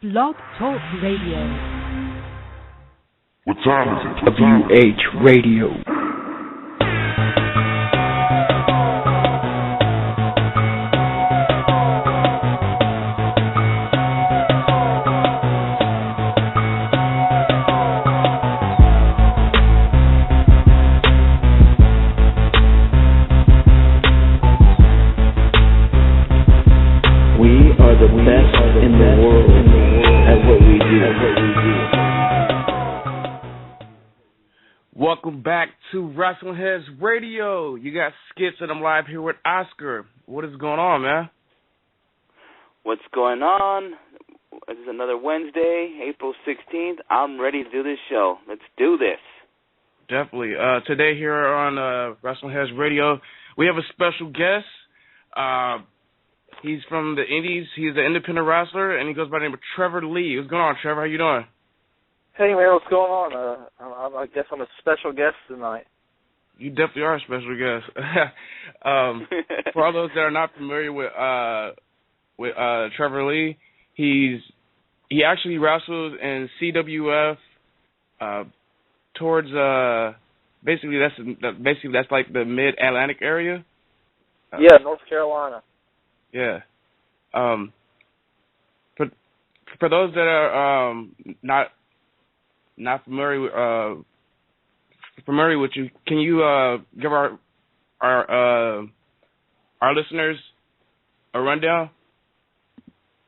Blog Talk Radio. What time is it? WH Radio. Welcome back to Wrestlingheads Radio. You got Skits, and I'm live here with Oscar. What is going on, man? What's going on? This is another Wednesday, April 16th. I'm ready to do this show. Let's do this. Definitely. Today here on Wrestlingheads Radio, we have a special guest. He's from the Indies. He's an independent wrestler, and he goes by the name of Trevor Lee. What's going on, Trevor? How you doing? Hey, man, what's going on? I guess I'm a special guest tonight. You definitely are a special guest. For all those that are not familiar with Trevor Lee, he actually wrestles in CWF towards basically that's like the Mid-Atlantic area. Yeah, North Carolina. Yeah. For those that are not familiar with you, can you give our listeners a rundown?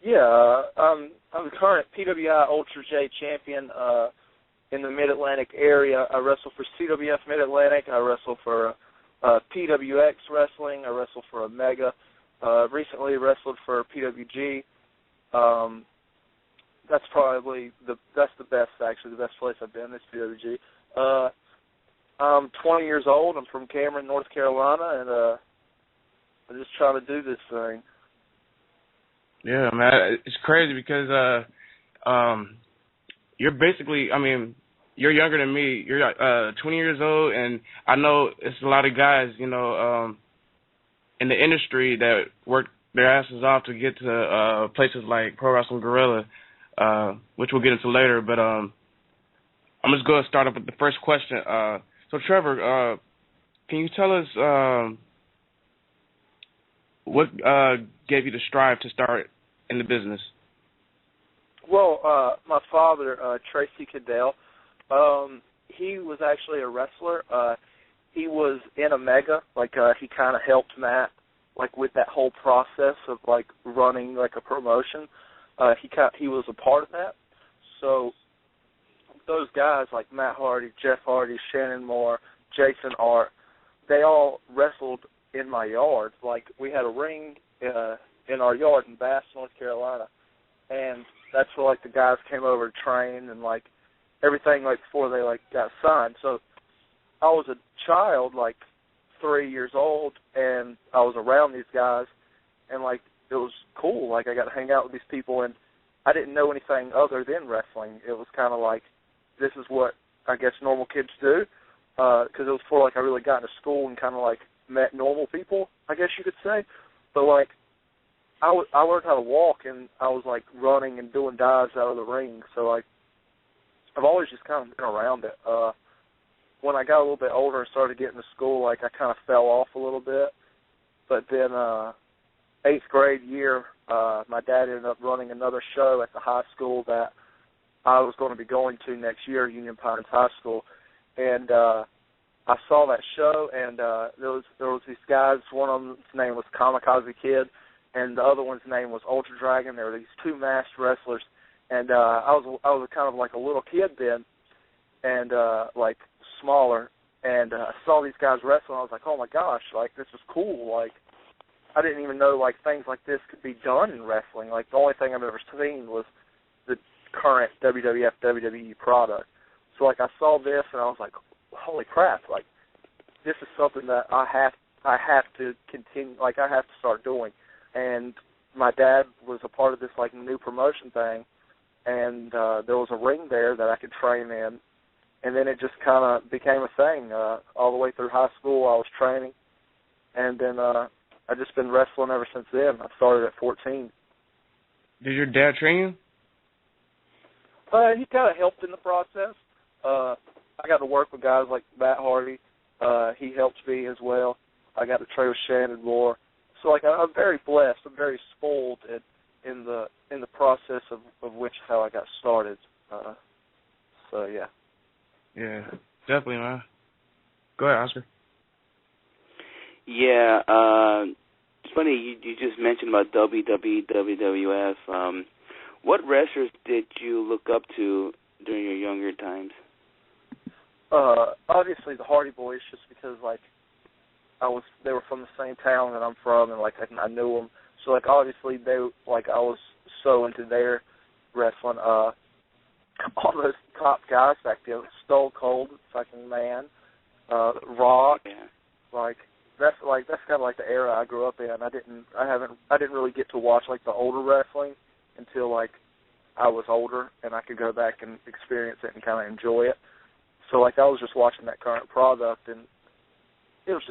Yeah, I'm the current PWI Ultra J champion in the Mid-Atlantic area. I wrestle for CWF Mid-Atlantic. I wrestle for PWX Wrestling. I wrestle for Omega. Recently wrestled for PWG. That's probably the best, actually, the best place I've been is PWG. I'm 20 years old. I'm from Cameron, North Carolina, and I'm just trying to do this thing. Yeah, man, it's crazy because you're basically, you're younger than me. You're 20 years old, and I know it's a lot of guys, in the industry that work their asses off to get to places like Pro Wrestling Guerrilla, which we'll get into later. But I'm just going to start off with the first question. So, Trevor, can you tell us what gave you the strive to start in the business? Well, my father, Tracy Cadell, he was actually a wrestler. He was in Omega, he kind of helped Matt, with that whole process of, running, a promotion. He was a part of that. So those guys like Matt Hardy, Jeff Hardy, Shannon Moore, Jason Art, they all wrestled in my yard. We had a ring in our yard in Bass, North Carolina, and that's where, the guys came over to train and, everything, before they, got signed. So I was a child, 3 years old, and I was around these guys, and, it was cool. I got to hang out with these people, and I didn't know anything other than wrestling. It was kind of this is what, I guess, normal kids do, because it was before, I really got into school and kind of, met normal people, I guess you could say. But, I learned how to walk, and I was, running and doing dives out of the ring. So, I've always just kind of been around it. When I got a little bit older and started getting to school, I kind of fell off a little bit. But then 8th grade year, my dad ended up running another show at the high school that I was going to be going to next year, Union Pines High School. And I saw that show, and there was these guys. One of them's name was Kamikaze Kid, and the other one's name was Ultra Dragon. There were these two masked wrestlers, and I was kind of a little kid then, and smaller, and I saw these guys wrestling. I was like, oh my gosh, this is cool. I didn't even know things like this could be done in wrestling. The only thing I've ever seen was the current WWF WWE product. So I saw this and I was like, holy crap! This is something that I have to continue. I have to start doing. And my dad was a part of this new promotion thing, and there was a ring there that I could train in. And then it just kind of became a thing. All the way through high school, I was training, and then I've just been wrestling ever since then. I started at 14. Did your dad train you? He kind of helped in the process. I got to work with guys like Matt Hardy. He helped me as well. I got to train with Shannon Moore. So, like, I'm very blessed. I'm very spoiled in the process of which how I got started. So, yeah. Yeah, definitely, man. Go ahead, Oscar. Yeah, it's funny you just mentioned about WWE, WWF. What wrestlers did you look up to during your younger times? Obviously the Hardy Boys, just because like they were from the same town that I'm from, and like I knew them. So like obviously I was so into their wrestling. All those top guys back then, Stone Cold, fucking man, Rock, yeah. That's kind of like the era I grew up in. I didn't really get to watch like the older wrestling until like I was older and I could go back and experience it and kind of enjoy it. So like I was just watching that current product and it was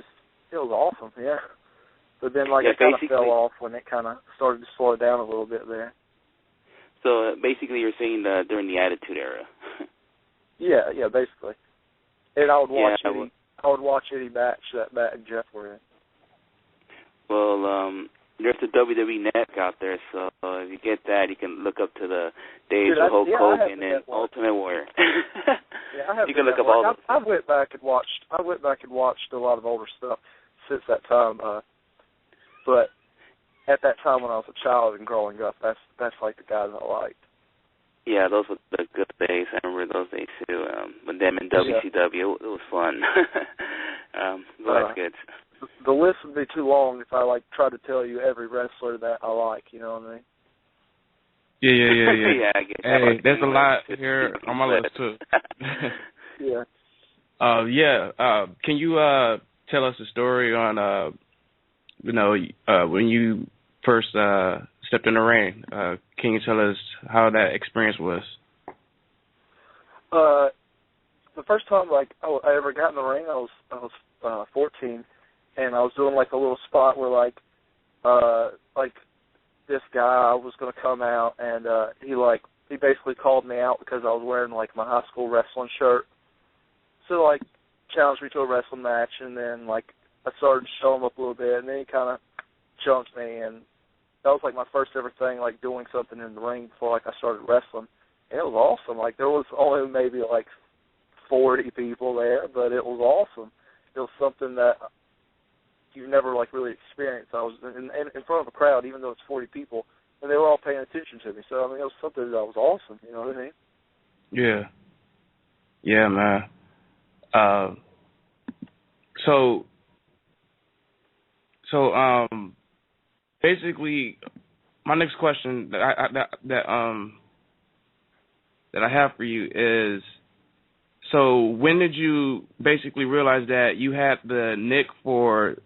awesome, yeah. But then like it kind of fell off when it kind of started to slow down a little bit there. So basically you're saying during the Attitude Era. Yeah, basically. And I would watch any match that Matt and Jeff were in. Well, there's the WWE Network out there, so if you get that, you can look up to the days of Hulk Hogan and Ultimate Warrior. You can look up all. I went back and watched a lot of older stuff since that time. But at that time when I was a child and growing up, that's like the guys I liked. Yeah, those were the good days. I remember those days too. With them in WCW, it was fun. That's good. The list would be too long if I like tried to tell you every wrestler that I like. You know what I mean? Yeah. Yeah, I get hey, there's a lot here on my list too. Yeah. Can you tell us a story on when you first stepped in the ring? Can you tell us how that experience was? The first time like I ever got in the ring, I was 14. And I was doing like a little spot where like this guy was gonna come out, and he basically called me out because I was wearing like my high school wrestling shirt. So like challenged me to a wrestling match, and then like I started to show him up a little bit, and then he kind of jumped me, and that was like my first ever thing like doing something in the ring before like I started wrestling. And it was awesome. Like there was only maybe like 40 people there, but it was awesome. It was something that you've never like really experienced. I was in front of a crowd, even though it's 40 people, and they were all paying attention to me. So I mean, it was something that was awesome. You know what I mean? Yeah, man. So basically, my next question that I have for you is, so when did you basically realize that you had the nick for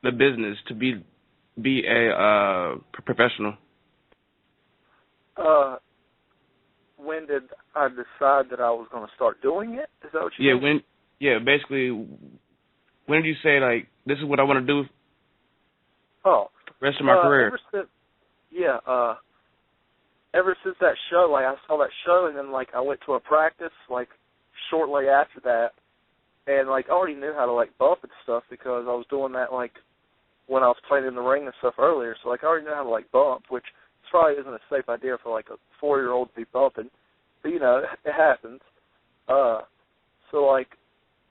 the business to be a professional? When did I decide that I was going to start doing it? Is that what you mean? Basically, when did you say, like, this is what I want to do rest of my career? Ever since that show, like, I saw that show, and then, like, I went to a practice, like, shortly after that, and, like, I already knew how to, like, bump and stuff because I was doing that, like, when I was playing in the ring and stuff earlier. So, like, I already know how to, like, bump, which probably isn't a safe idea for, like, a 4-year-old to be bumping. But, you know, it happens. So, like,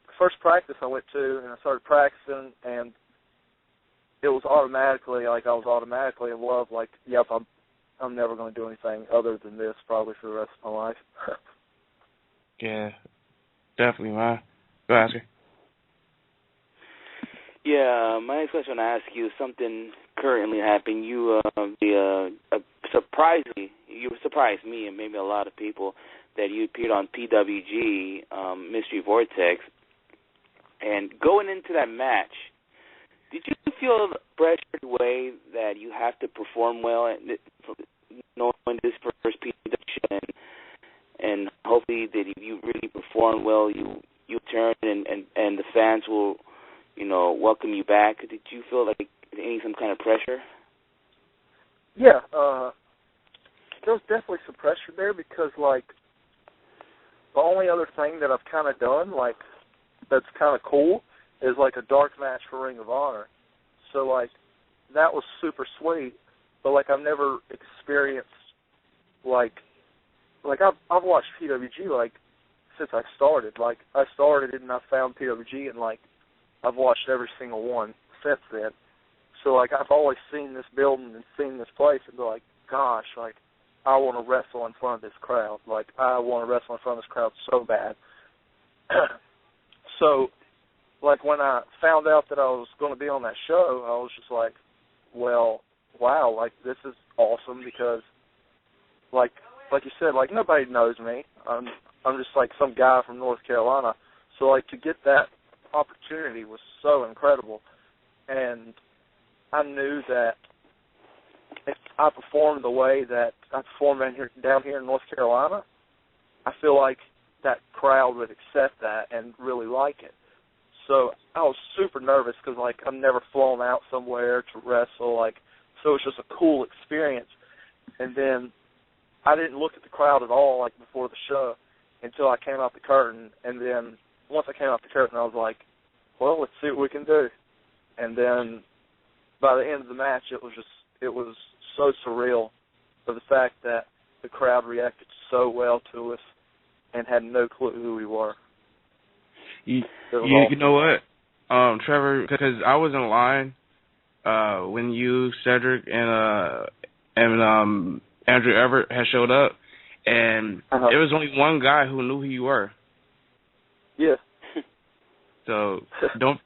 the first practice I went to, and I started practicing, and it was automatically, like, I was automatically in love. Like, yep, I'm never going to do anything other than this probably for the rest of my life. Yeah, definitely, man. Go ask her. Yeah, my next question I ask you is something currently happening. You surprised me and maybe a lot of people that you appeared on PWG, Mystery Vortex. And going into that match, did you feel the pressured way that you have to perform well, knowing this first PWG, and hopefully that if you really perform well, you turn and the fans will, you know, welcome you back? Did you feel like some kind of pressure? Yeah, there was definitely some pressure there because, like, the only other thing that I've kind of done, like, that's kind of cool is, like, a dark match for Ring of Honor. So, like, that was super sweet. But, like, I've never experienced, like I've watched PWG, like, since I started. Like, I started and I found PWG, and, like, I've watched every single one since then. So, like, I've always seen this building and seen this place and be like, gosh, like, I want to wrestle in front of this crowd. Like, I want to wrestle in front of this crowd so bad. So, like, when I found out that I was going to be on that show, I was just like, well, wow, like, this is awesome because, like you said, like, nobody knows me. I'm just, like, some guy from North Carolina. So, like, to get that opportunity was so incredible. And I knew that if I performed the way that I performed down here in North Carolina, I feel like that crowd would accept that and really like it. So I was super nervous because, like, I've never flown out somewhere to wrestle, like, so it was just a cool experience. And then I didn't look at the crowd at all, like, before the show until I came out the curtain. And then once I came out the curtain, I was like, well, let's see what we can do. And then by the end of the match, it was so surreal for the fact that the crowd reacted so well to us and had no clue who we were. You know what, Trevor, because I was in line when you, Cedric, and Andrew Everett had showed up, and there was only one guy who knew who you were. Yeah. So don't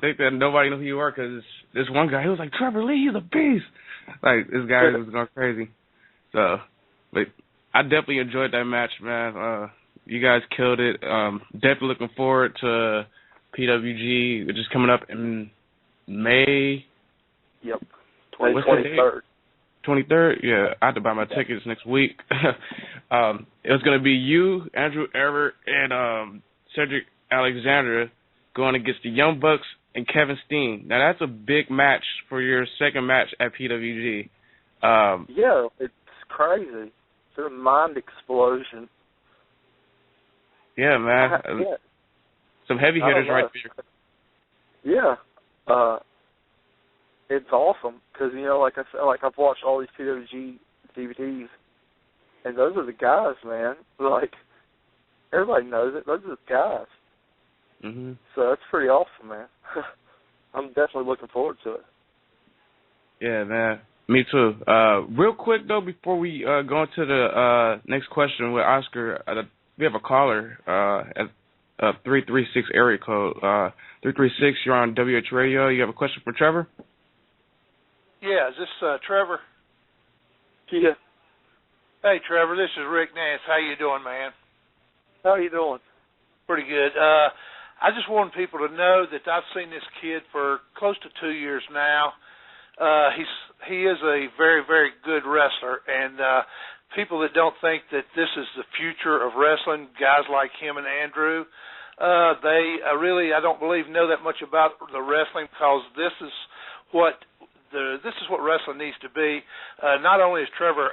think that nobody knew who you were, because this one guy, he was like, Trevor Lee, he's a beast. Like, this guy was going crazy. So, but I definitely enjoyed that match, man. You guys killed it. Definitely looking forward to PWG, which is coming up in May. Yep. 23rd. 23rd? Yeah, I have to buy my tickets next week. It was going to be you, Andrew Everett, and Cedric Alexander going against the Young Bucks and Kevin Steen. Now, that's a big match for your second match at PWG. Yeah, it's crazy. It's a mind explosion. Yeah, man. Some heavy hitters right there. Yeah. It's awesome because, you know, like I said, like, I've watched all these PWG DVDs, and those are the guys, man. Like, everybody knows it. Those are the guys. Mm-hmm. So that's pretty awesome, man. I'm definitely looking forward to it. Yeah, man. Me too. Real quick, though, before we go into the next question with Oscar, we have a caller at 336 area code. 336, you're on WH Radio. You have a question for Trevor? Yeah, is this Trevor? Yeah. Hey, Trevor, this is Rick Nance. How you doing, man? How you doing? Pretty good. I just want people to know that I've seen this kid for close to 2 years now. He is a very, very good wrestler, and people that don't think that this is the future of wrestling, guys like him and Andrew, they really, I don't believe, know that much about the wrestling, because this is what wrestling needs to be. Not only is Trevor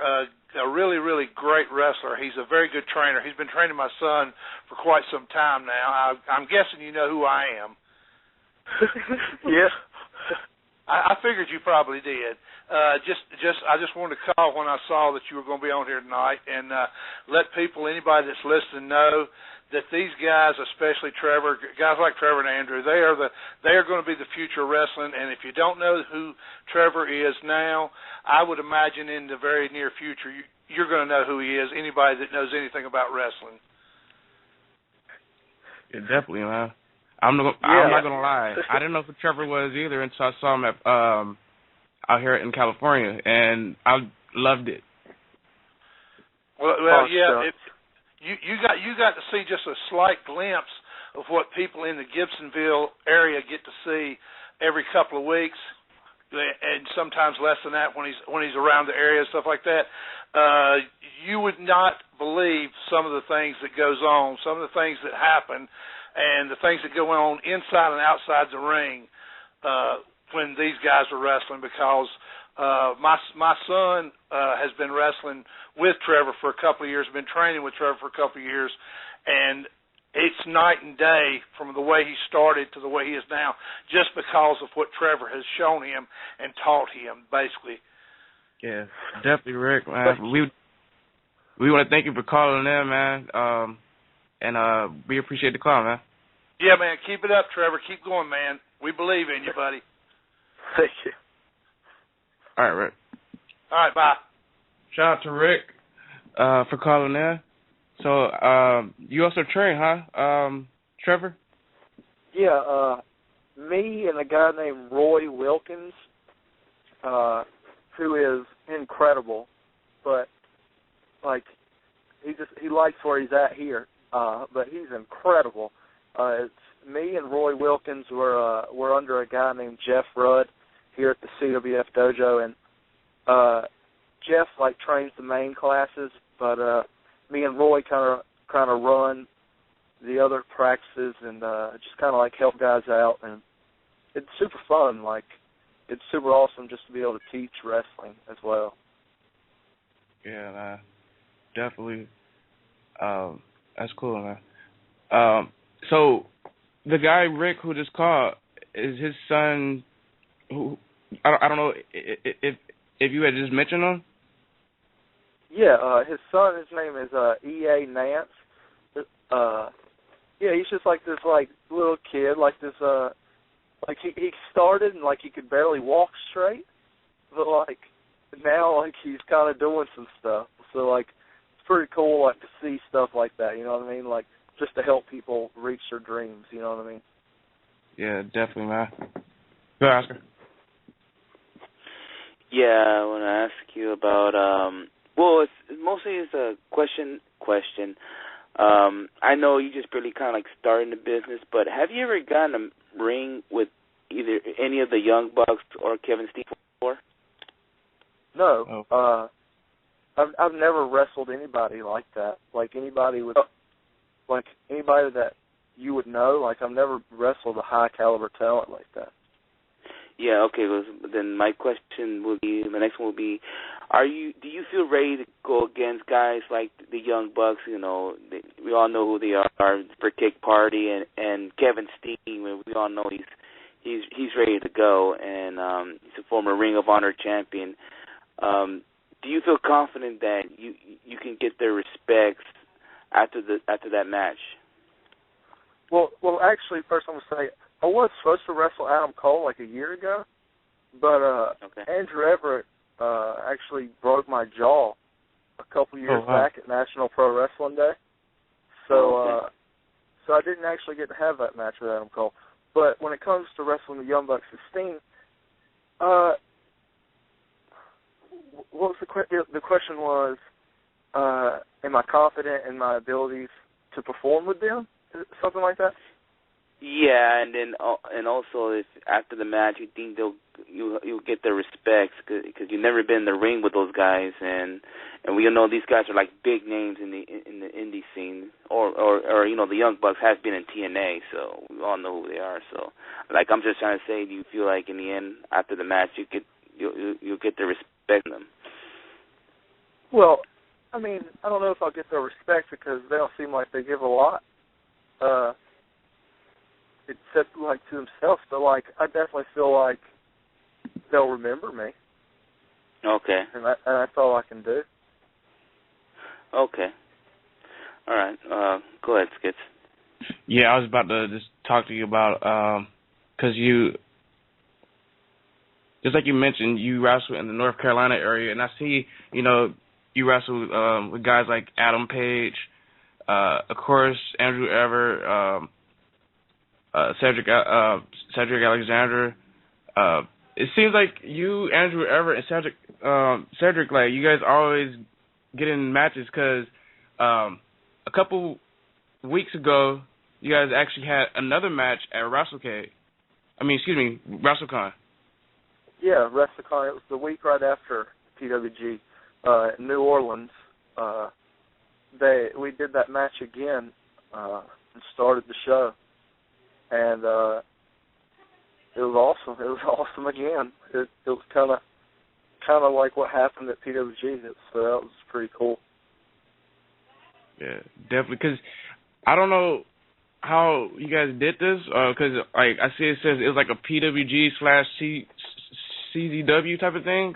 a really, really great wrestler, he's a very good trainer. He's been training my son for quite some time now. I'm guessing you know who I am. Yeah. I figured you probably did. I just wanted to call when I saw that you were going to be on here tonight, and let people, anybody that's listening, know that these guys, especially Trevor, guys like Trevor and Andrew, they are going to be the future of wrestling. And if you don't know who Trevor is now, I would imagine in the very near future you're going to know who he is. Anybody that knows anything about wrestling. Yeah, definitely, man. I'm not gonna lie. I didn't know who Trevor was either until I saw him at out here in California, and I loved it. Well, yeah. You got to see just a slight glimpse of what people in the Gibsonville area get to see every couple of weeks, and sometimes less than that when he's around the area and stuff like that. You would not believe some of the things that goes on, some of the things that happen, and the things that go on inside and outside the ring when these guys are wrestling, because my son has been wrestling with Trevor for a couple of years, been training with Trevor for a couple of years, and it's night and day from the way he started to the way he is now, just because of what Trevor has shown him and taught him, basically. Yeah, definitely, Rick, man. We want to thank you for calling in, man, and we appreciate the call, man. Yeah, man, keep it up, Trevor. Keep going, man. We believe in you, buddy. Thank you. All right, Rick. All right, bye. Shout out to Rick for calling in. So you also train, huh, Trevor? Yeah, me and a guy named Roy Wilkins, who is incredible, but like he likes where he's at here, but he's incredible. It's me and Roy Wilkins. We're under a guy named Jeff Rudd here at the CWF dojo, and Jeff trains the main classes, but me and Roy kind of run the other practices and just kind of help guys out, and it's super fun. It's super awesome just to be able to teach wrestling as well. Yeah, man. Definitely. That's cool, man. So the guy Rick who just called, is his son? Who I don't know if you had just mentioned him. Yeah, his son. His name is E.A. Nance. Yeah, he's just this little kid, he started and he could barely walk straight, but now he's kind of doing some stuff. So it's pretty cool to see stuff like that. You know what I mean? Just to help people reach their dreams. You know what I mean? Yeah, definitely, man. Go, Oscar. Yeah, I want to ask you about. Well, it's mostly a question. I know you just really kind of starting the business, but have you ever gotten a ring with either any of the Young Bucks or Kevin Steen before? No. Oh. I've never wrestled anybody like that. Anybody with, anybody that you would know. I've never wrestled a high caliber talent like that. Yeah. Okay. Well, then my question will be, the next one will be, do you feel ready to go against guys like the Young Bucks? You know, we all know who they are for Kick Party and Kevin Steen. We all know he's ready to go, and he's a former Ring of Honor champion. Do you feel confident that you can get their respects after that match? Well, actually, first I'm gonna say I was supposed to wrestle Adam Cole a year ago, but okay. Andrew Everett actually broke my jaw a couple years back at National Pro Wrestling Day, so so I didn't actually get to have that match with Adam Cole. But when it comes to wrestling the Young Bucks and Steen, what was the question was, am I confident in my abilities to perform with them? Something like that? Yeah, and then also if after the match you think you'll get their respects because you've never been in the ring with those guys, and we all know these guys are big names in the indie scene, or the Young Bucks has been in TNA, so we all know who they are. So I'm just trying to say, do you feel in the end after the match you'll get the respect from them? Well, I mean, I don't know if I'll get their respect because they don't seem like they give a lot. Except to themselves, but I definitely feel like they'll remember me. Okay. And that's all I can do. Okay. All right. Go ahead, Skits. Yeah, I was about to just talk to you about because you, just like you mentioned, you wrestle in the North Carolina area, and I see you wrestle with guys like Adam Page, of course Andrew Everett. Cedric Alexander. It seems like you, Andrew Everett, and Cedric, you guys always get in matches because a couple weeks ago, you guys actually had another match at WrestleCon. Yeah, WrestleCon. It was the week right after PWG in New Orleans. We did that match again and started the show. And it was awesome. It was awesome again. It was kind of like what happened at PWG. So that was pretty cool. Yeah, definitely. Because I don't know how you guys did this, because like I see it says it was like a PWG/CZW type of thing.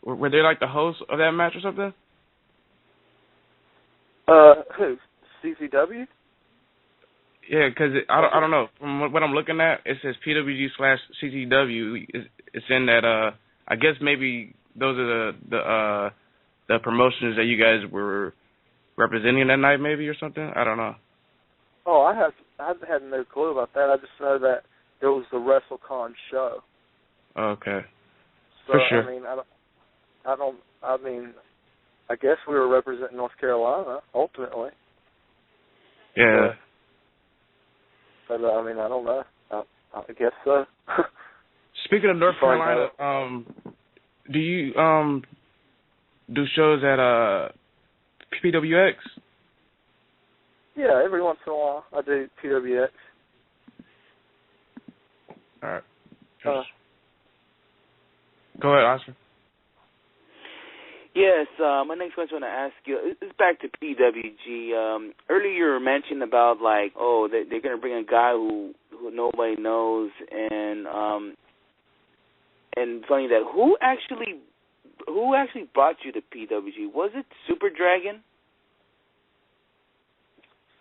Were they like the host of that match or something? Who? CZW? Yeah, because I don't know. From what I'm looking at, it says PWG/CZW. It's in that. I guess maybe those are the promotions that you guys were representing that night, maybe, or something. I don't know. Oh, I had no clue about that. I just know that it was the WrestleCon show. Okay. So, for sure. I guess we were representing North Carolina ultimately. Yeah. But I don't know. I guess so. Speaking of North Carolina, do you do shows at PWX? Yeah, every once in a while I do PWX. All right. Go ahead, Oscar. Yes, my next question I want to ask you is back to PWG. Earlier you were mentioning about they're going to bring a guy who nobody knows, and funny that who actually brought you to PWG? Was it Super Dragon?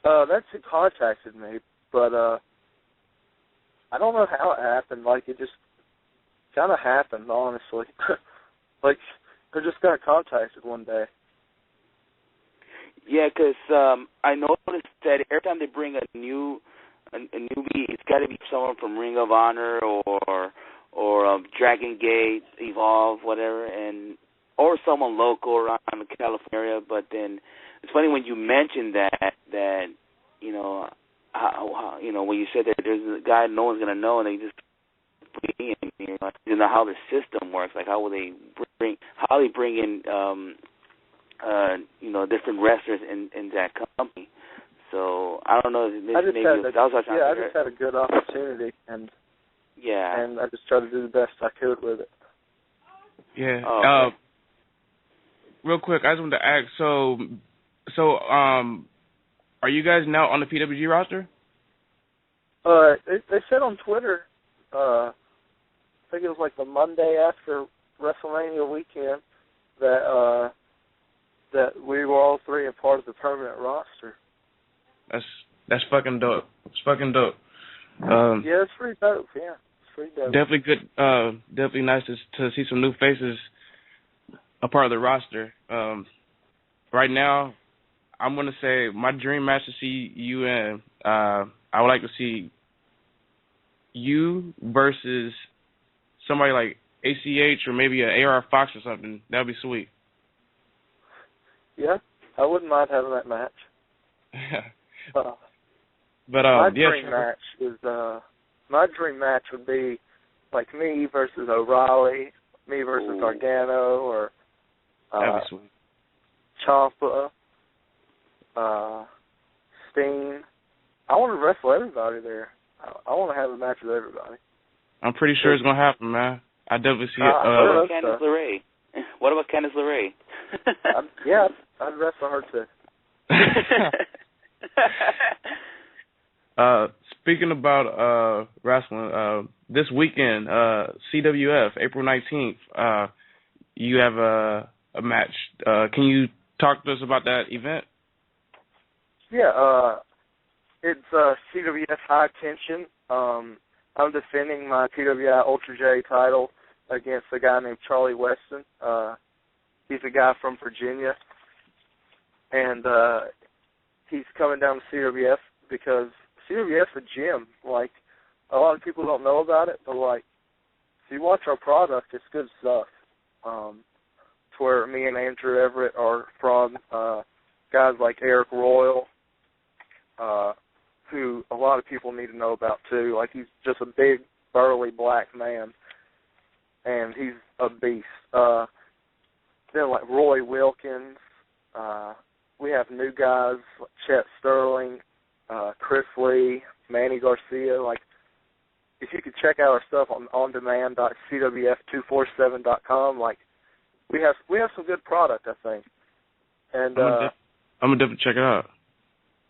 That's who contacted me, but I don't know how it happened. It just kind of happened, honestly. I just got contacted one day. Yeah, because I noticed that every time they bring a newbie, it's got to be someone from Ring of Honor or Dragon Gate, Evolve, whatever, or someone local around the California area. But then it's funny when you mentioned that how when you said that there's a guy no one's gonna know, and they just bring in, how the system works, how will they bring in different wrestlers in that company. So I don't know. I just had a good opportunity, and I just tried to do the best I could with it. Yeah. Okay. Real quick, I just wanted to ask. So, are you guys now on the PWG roster? They said on Twitter. I think it was the Monday after WrestleMania weekend that we were all three a part of the permanent roster. That's fucking dope. It's fucking dope. Yeah, it's pretty dope. Yeah, it's pretty dope. Definitely good. Definitely nice to see some new faces a part of the roster. Right now, I'm gonna say my dream match to see you in. I would like to see you versus somebody like ACH or maybe a AR Fox or something. That would be sweet. Yeah, I wouldn't mind having that match. But my dream match would be me versus O'Reilly, me versus Gargano, or that'd be sweet. Ciampa, Steen. I want to wrestle everybody there. I want to have a match with everybody. I'm pretty sure it's gonna happen, man. I definitely see it. What about Candice LeRae? Yeah, I'd wrestle her too. Speaking about wrestling, this weekend, CWF, April 19th, you have a match. Can you talk to us about that event? Yeah, it's CWF High Tension. I'm defending my PWI Ultra J title against a guy named Charlie Weston. He's a guy from Virginia, and he's coming down to CWF because CWF's a gym. A lot of people don't know about it, but if you watch our product, it's good stuff. It's where me and Andrew Everett are from. Guys like Eric Royal, who a lot of people need to know about too. He's just a big, burly black man, and he's a beast. Then Roy Wilkins. We have new guys like Chet Sterling, Chris Lee, Manny Garcia. If you could check out our stuff on ondemand.cwf247.com, we have some good product, I think. And I'm gonna definitely check it out.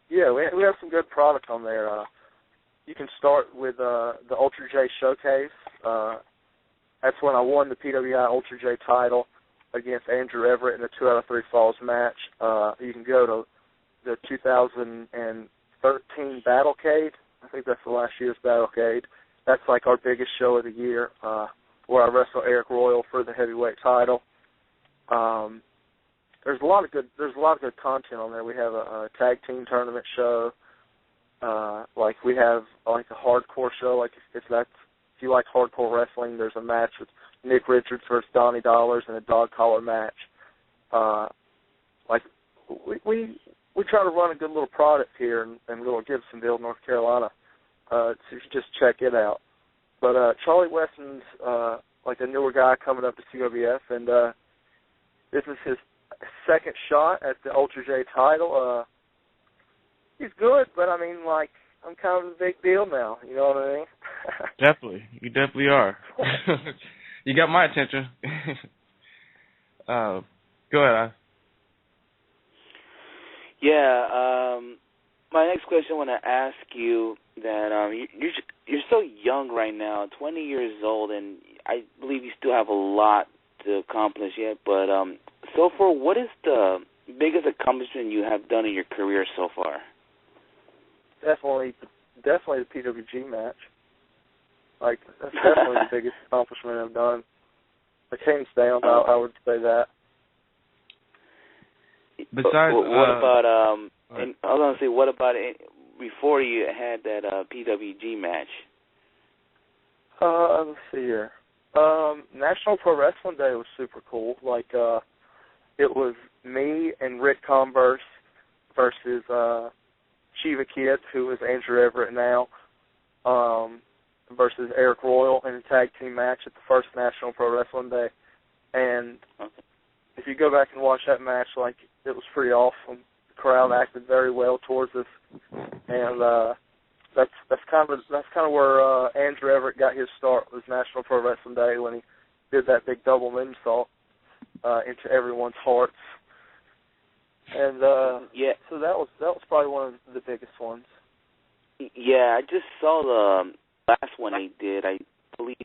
Yeah, we have some good product on there. You can start with the Ultra J Showcase. That's when I won the PWI Ultra J title against Andrew Everett in the 2 out of 3 falls match. You can go to the 2013 Battlecade. I think that's the last year's Battlecade. That's like our biggest show of the year, where I wrestle Eric Royal for the heavyweight title. There's a lot of good content on there. We have a tag team tournament show. Like we have like a hardcore show. Like if you like hardcore wrestling, there's a match with Nick Richards versus Donnie Dollars in a dog collar match. Like we try to run a good little product here in Little Gibsonville, North Carolina. So you should just check it out. But Charlie Wesson's like a newer guy coming up to CWF, and this is his second shot at the Ultra J title. He's good, but I mean, like, I'm kind of a big deal now. You know what I mean? Definitely. You definitely are. You got my attention. Go ahead. Yeah. My next question, I want to ask you that you're so young right now, 20 years old, and I believe you still have a lot to accomplish yet. But so far, what is the biggest accomplishment you have done in your career so far? Definitely the PWG match. Like, that's definitely the biggest accomplishment I've done. Hands down, I would say that. Besides, what about and I was gonna say, what about it before you had that PWG match? Let's see here. National Pro Wrestling Day was super cool. Like, it was me and Rick Converse versus Chiva Kid, who is Andrew Everett now, versus Eric Royal in a tag team match at the first National Pro Wrestling Day. And if you go back and watch that match, like, it was pretty awesome. The crowd acted very well towards us, and that's kind of where Andrew Everett got his start, was National Pro Wrestling Day, when he did that big double moonsault into everyone's hearts. And so that was probably one of the biggest ones. Yeah, I just saw the last one he did. I believe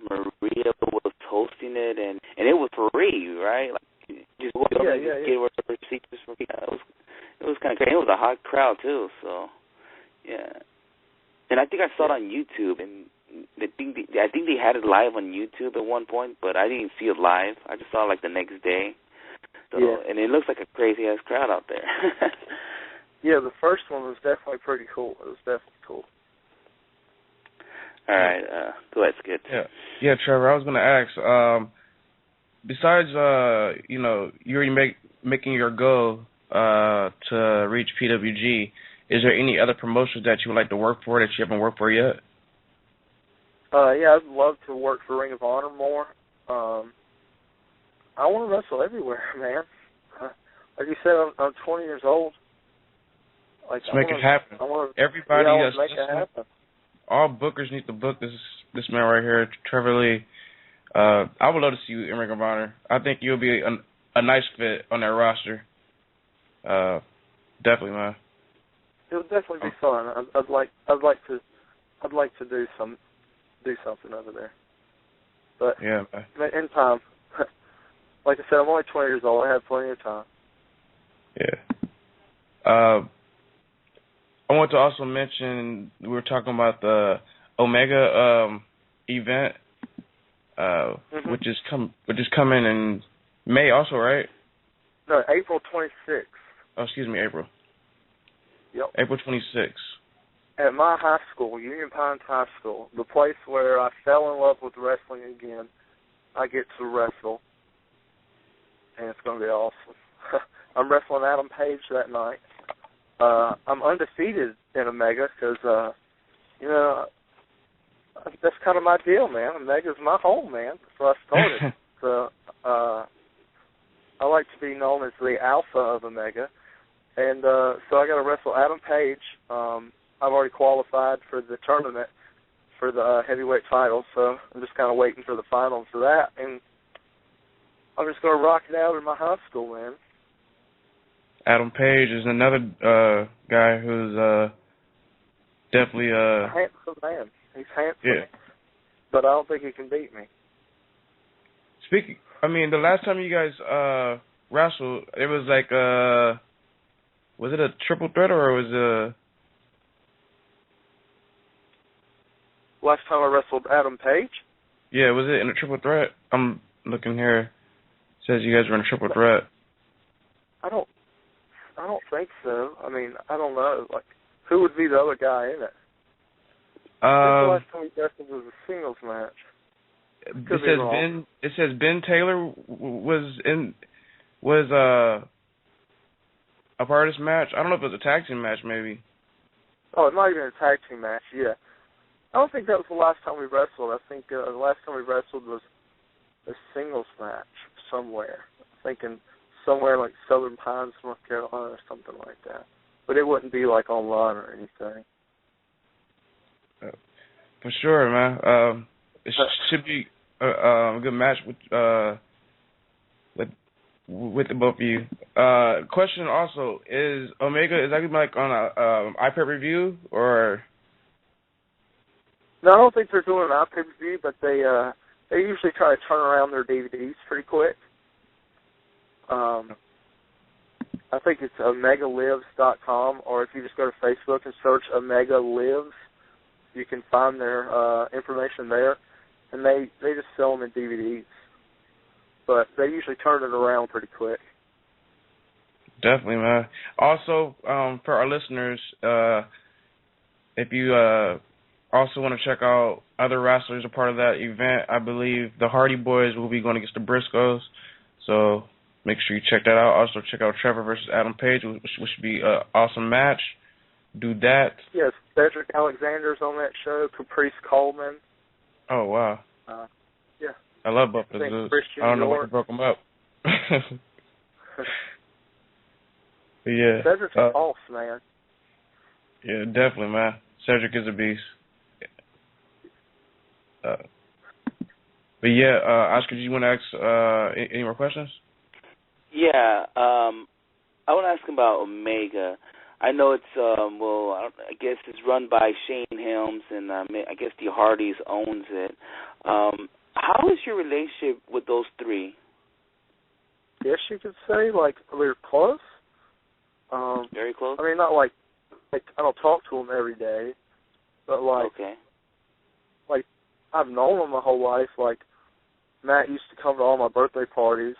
Maria was hosting it, and it was free, right? Like, just get her receipts for free. It was kind of crazy. It was a hot crowd too, so yeah. And I think I saw it on YouTube, and I think they had it live on YouTube at one point, but I didn't see it live. I just saw it like the next day. So, and it looks like a crazy-ass crowd out there. Yeah, the first one was definitely pretty cool. It was definitely cool. All right, go ahead, Skid. Yeah, Trevor, I was going to ask, besides, you already making your goal to reach PWG, is there any other promotions that you would like to work for that you haven't worked for yet? Yeah, I'd love to work for Ring of Honor more. I want to wrestle everywhere, man. Like you said, I'm 20 years old. Like, let's make it happen. Everybody else, make it happen. All bookers need to book this man right here, Trevor Lee. I would love to see you in Ring of Honor. I think you'll be a nice fit on that roster. Definitely, man. It would definitely be fun. I'd like to do something over there. But yeah, man. In time. Like I said, I'm only 20 years old. I have plenty of time. Yeah. I want to also mention, we were talking about the Omega event, which is coming in May also, right? No, April 26th. Oh, excuse me, April. Yep. April 26th. At my high school, Union Pines High School, the place where I fell in love with wrestling again, I get to wrestle, and it's going to be awesome. I'm wrestling Adam Page that night. I'm undefeated in Omega because, that's kind of my deal, man. Omega's my home, man. That's where I started. So I like to be known as the alpha of Omega. And so I got to wrestle Adam Page. I've already qualified for the tournament for the heavyweight title, so I'm just kind of waiting for the finals for that. And I'm just going to rock it out in my high school, man. Adam Page is another guy who's definitely a handsome man. He's handsome. Yeah. But I don't think he can beat me. The last time you guys wrestled, it was like was it a triple threat or was it Last time I wrestled Adam Page? Yeah, was it in a triple threat? I'm looking here. It says you guys were in a triple threat. I don't think so. I mean, I don't know. Like, who would be the other guy in it? I think the last time we wrestled was a singles match. It says Ben Taylor was a part of this match. I don't know if it was a tag team match, maybe. Oh, it might have been a tag team match. Yeah. I don't think that was the last time we wrestled. I think the last time we wrestled was a singles match somewhere. I'm thinking somewhere like Southern Pines, North Carolina, or something like that. But it wouldn't be like online or anything. For sure, man. It should be a good match with the both of you. Question also, is Omega, is that like on a iPay-per-view or? No, I don't think they're doing an iPay-per-view, but they usually try to turn around their DVDs pretty quick. I think it's OmegaLives.com, or if you just go to Facebook and search Omega Lives, you can find their information there, and they just sell them in DVDs. But they usually turn it around pretty quick. Definitely, man. Also, for our listeners, if you also want to check out other wrestlers a part of that event, I believe the Hardy Boys will be going against the Briscoes. So make sure you check that out. Also check out Trevor versus Adam Page, which should be an awesome match. Do that. Yes, Cedric Alexander's on that show. Caprice Coleman. Oh, wow. Yeah. I love both of those. I don't know what broke them up. But yeah. Cedric's a boss, man. Yeah, definitely, man. Cedric is a beast. But yeah, Oscar, do you want to ask any more questions? Yeah, I want to ask about Omega. I know it's I guess it's run by Shane Helms, and I guess the Hardys owns it. How is your relationship with those three? Yes, you could say like we're close. Very close. I mean, not like I don't talk to them every day, but like I've known them my whole life. Like Matt used to come to all my birthday parties,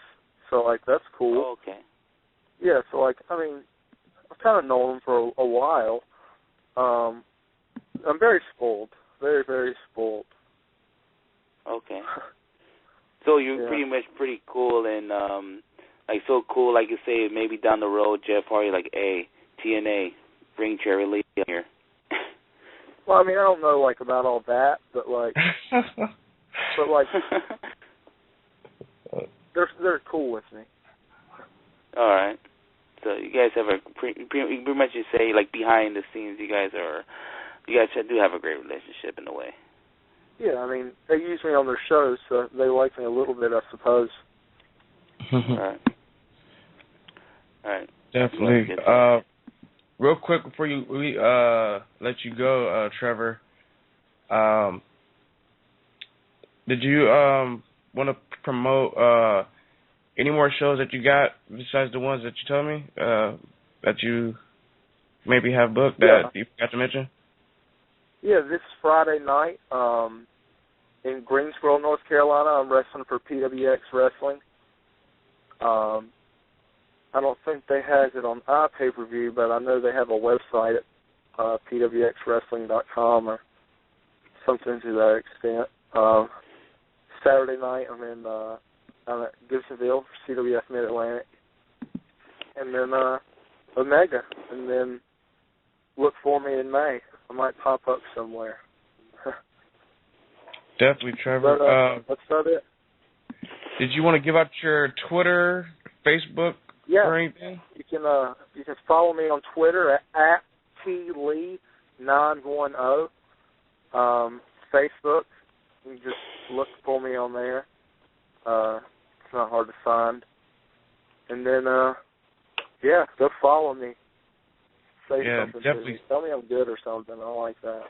so like that's cool. Oh, okay. Yeah, so like I mean, I've kind of known them for a while. I'm very spoiled, very very spoiled. Okay. So you're pretty cool and like so cool, like you say, maybe down the road, Jeff Hardy, like, hey, TNA, bring Trevor Lee in here. Well, I mean, I don't know like about all that, but like, they're cool with me. All right. So you guys have pretty much you say like behind the scenes, you guys do have a great relationship in a way. Yeah, I mean, they use me on their shows, so they like me a little bit, I suppose. All right. Definitely. Real quick before we let you go, Trevor, did you want to promote any more shows that you got besides the ones that you told me that you maybe have booked that you forgot to mention? Yeah, this Friday night in Greensboro, North Carolina, I'm wrestling for PWX Wrestling. I don't think they have it on iPay-per-view, but I know they have a website at pwxwrestling.com or something to that extent. Saturday night, I'm at Gibsonville for CWF Mid-Atlantic. And then Omega. And then look for me in May. I might pop up somewhere. Definitely, Trevor. That's about it. Did you want to give out your Twitter, Facebook, or anything? You can follow me on Twitter at tlee910. Facebook, you can just look for me on there. It's not hard to find. And then Yeah, they'll follow me. Say something definitely. to me. Tell me I'm good or something. I don't like that.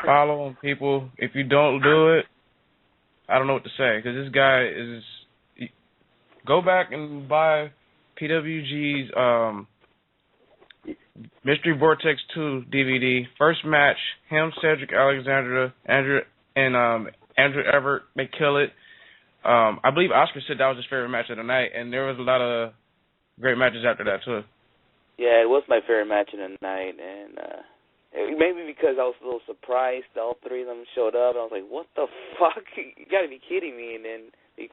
Follow people. If you don't do it, I don't know what to say, because this guy is... Go back and buy PWG's Mystery Vortex 2 DVD. First match, him, Cedric Alexander, Andrew Everett, they kill it. I believe Oscar said that was his favorite match of the night, and there was a lot of great matches after that, too. Yeah, it was my favorite match of the night, and maybe because I was a little surprised all three of them showed up, and I was like, what the fuck? You got to be kidding me. And then they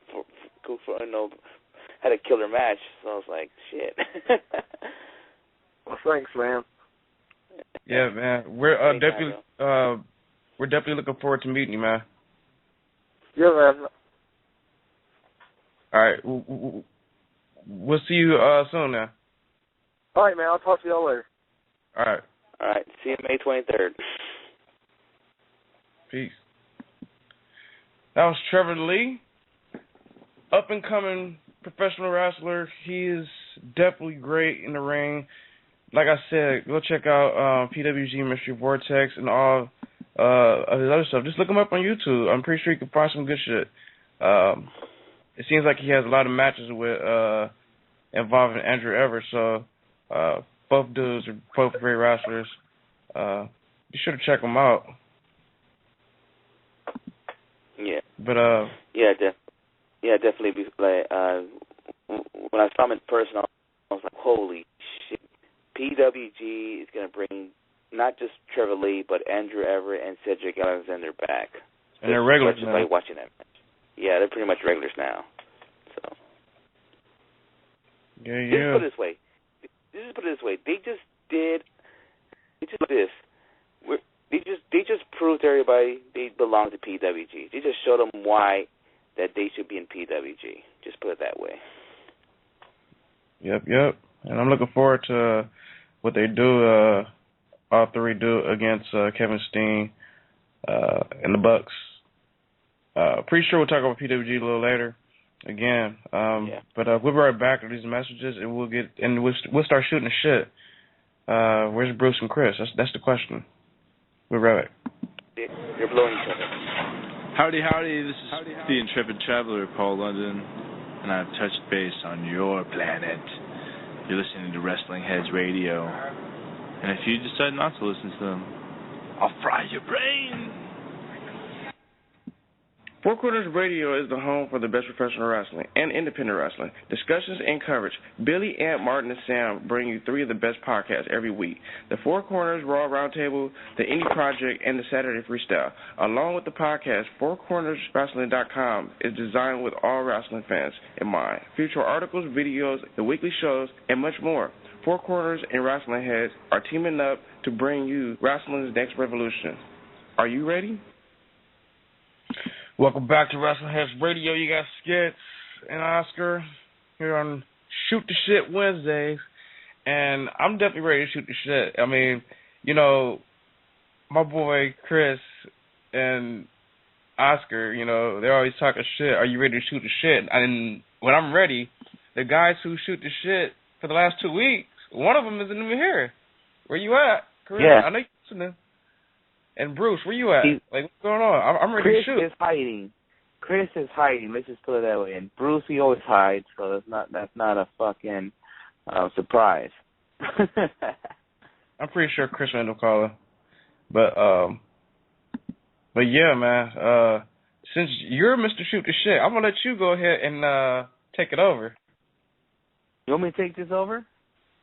had a killer match, so I was like, shit. Well, thanks, man. Yeah, man. We're definitely looking forward to meeting you, man. Yeah, man. All right. We'll see you soon now. All right, man. I'll talk to y'all later. All right. All right. See you May 23rd. Peace. That was Trevor Lee, up-and-coming professional wrestler. He is definitely great in the ring. Like I said, go check out PWG Mystery Vortex and all of his other stuff. Just look him up on YouTube. I'm pretty sure you can find some good shit. It seems like he has a lot of matches with involving Andrew Everett, so both dudes are both great wrestlers. Be sure to check them out. Yeah. But definitely. When I saw him in person, I was like, holy shit. PWG is going to bring not just Trevor Lee, but Andrew Everett and Cedric Alexander back. And they're regulars just now. like watching that match. Yeah, they're pretty much regulars now. So. Yeah. Just put it this way. They just proved to everybody they belong to PWG. They just showed them why that they should be in PWG. Just put it that way. Yep. And I'm looking forward to what they do, all three do against Kevin Steen and the Bucks. Pretty sure we'll talk about PWG a little later again. But we'll be right back with these messages, and we'll start shooting the shit. Where's Bruce and Chris? That's the question. We'll be right back. They're blowing each other. Howdy. This is the Intrepid Traveler, Paul London, and I've touched base on your planet. You're listening to Wrestlingheads Radio, and if you decide not to listen to them, I'll fry your brain. Four Corners Radio is the home for the best professional wrestling and independent wrestling. Discussions and coverage. Billy, Ant, Martin, and Sam bring you three of the best podcasts every week. The Four Corners Raw Roundtable, the Indy Project, and the Saturday Freestyle. Along with the podcast, FourCornersWrestling.com is designed with all wrestling fans in mind. Feature articles, videos, the weekly shows, and much more. Four Corners and Wrestlingheads are teaming up to bring you wrestling's next revolution. Are you ready? Welcome back to Wrestlingheads Radio. You got Skits and Oscar here on Shoot the Shit Wednesdays, and I'm definitely ready to shoot the shit. I mean, you know, my boy Chris and Oscar, you know, they're always talking shit. Are you ready to shoot the shit? And when I'm ready, the guys who shoot the shit for the last 2 weeks, one of them isn't even here. Where you at, Chris? Yeah. I know you're listening. And Bruce, where you at? Like, what's going on? I'm ready to shoot. Chris is hiding. Let's just put it that way. And Bruce, he always hides, so that's not a fucking surprise. I'm pretty sure Chris Randall caller. But yeah, man. Since you're Mr. Shoot the Shit, I'm gonna let you go ahead and take it over. You want me to take this over?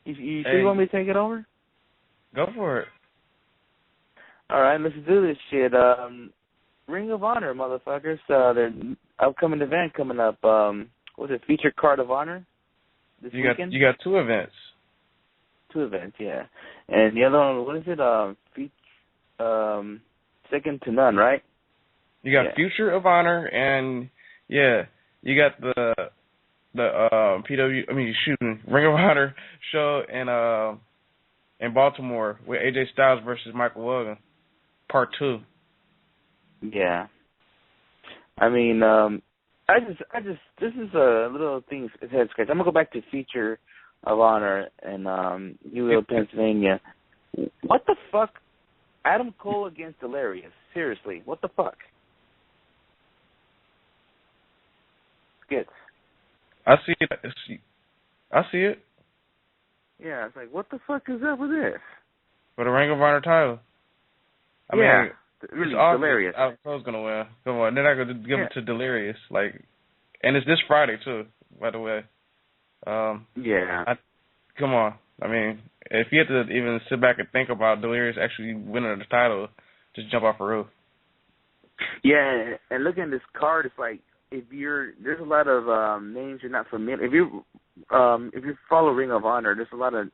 You sure you want me to take it over? Go for it. All right, let's do this shit. Ring of Honor, motherfuckers. Their upcoming event coming up. What's it? Feature Card of Honor this weekend? You got 2 events. 2 events, yeah. And the other one, what is it? Second to None, right? You got Future of Honor, and you got the Ring of Honor show in Baltimore with AJ Styles versus Michael Hogan. Part 2. Yeah. I mean, this is a little thing, head scratch. I'm gonna go back to Feature of Honor in Newville, Pennsylvania. What the fuck? Adam Cole against Delirious. Seriously, what the fuck? Skits. I see it. I see it. Yeah, it's like, what the fuck is up with this? For the Ring of Honor title. I mean, really, it's obvious Delirious. Adam Cole's gonna win. Come on, they're not gonna give it to Delirious. Like, and it's this Friday too, by the way. Come on. I mean, if you have to even sit back and think about Delirious actually winning the title, just jump off a roof. Yeah, and looking at this card, it's like there's a lot of names you're not familiar. If you follow Ring of Honor, there's a lot of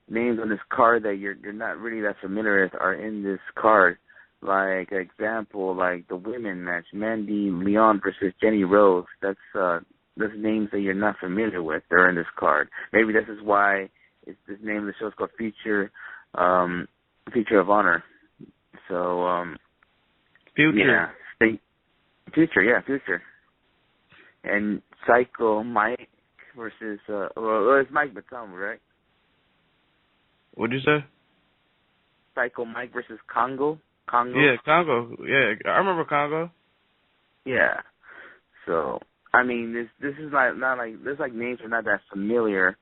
names on this card that you're not really that familiar with are in this card. Like example, like the women match, Mandy Leon versus Jenny Rose. That's names that you're not familiar with. They're in this card. Maybe this is why it's this name of the show is called Future of Honor. So Future. Future. And Psycho Mike versus it's Mike Batum, right? What'd you say? Psycho Mike versus Congo. Yeah, Congo. Yeah, I remember Congo. Yeah. So I mean, this is not like there's like names are not that familiar.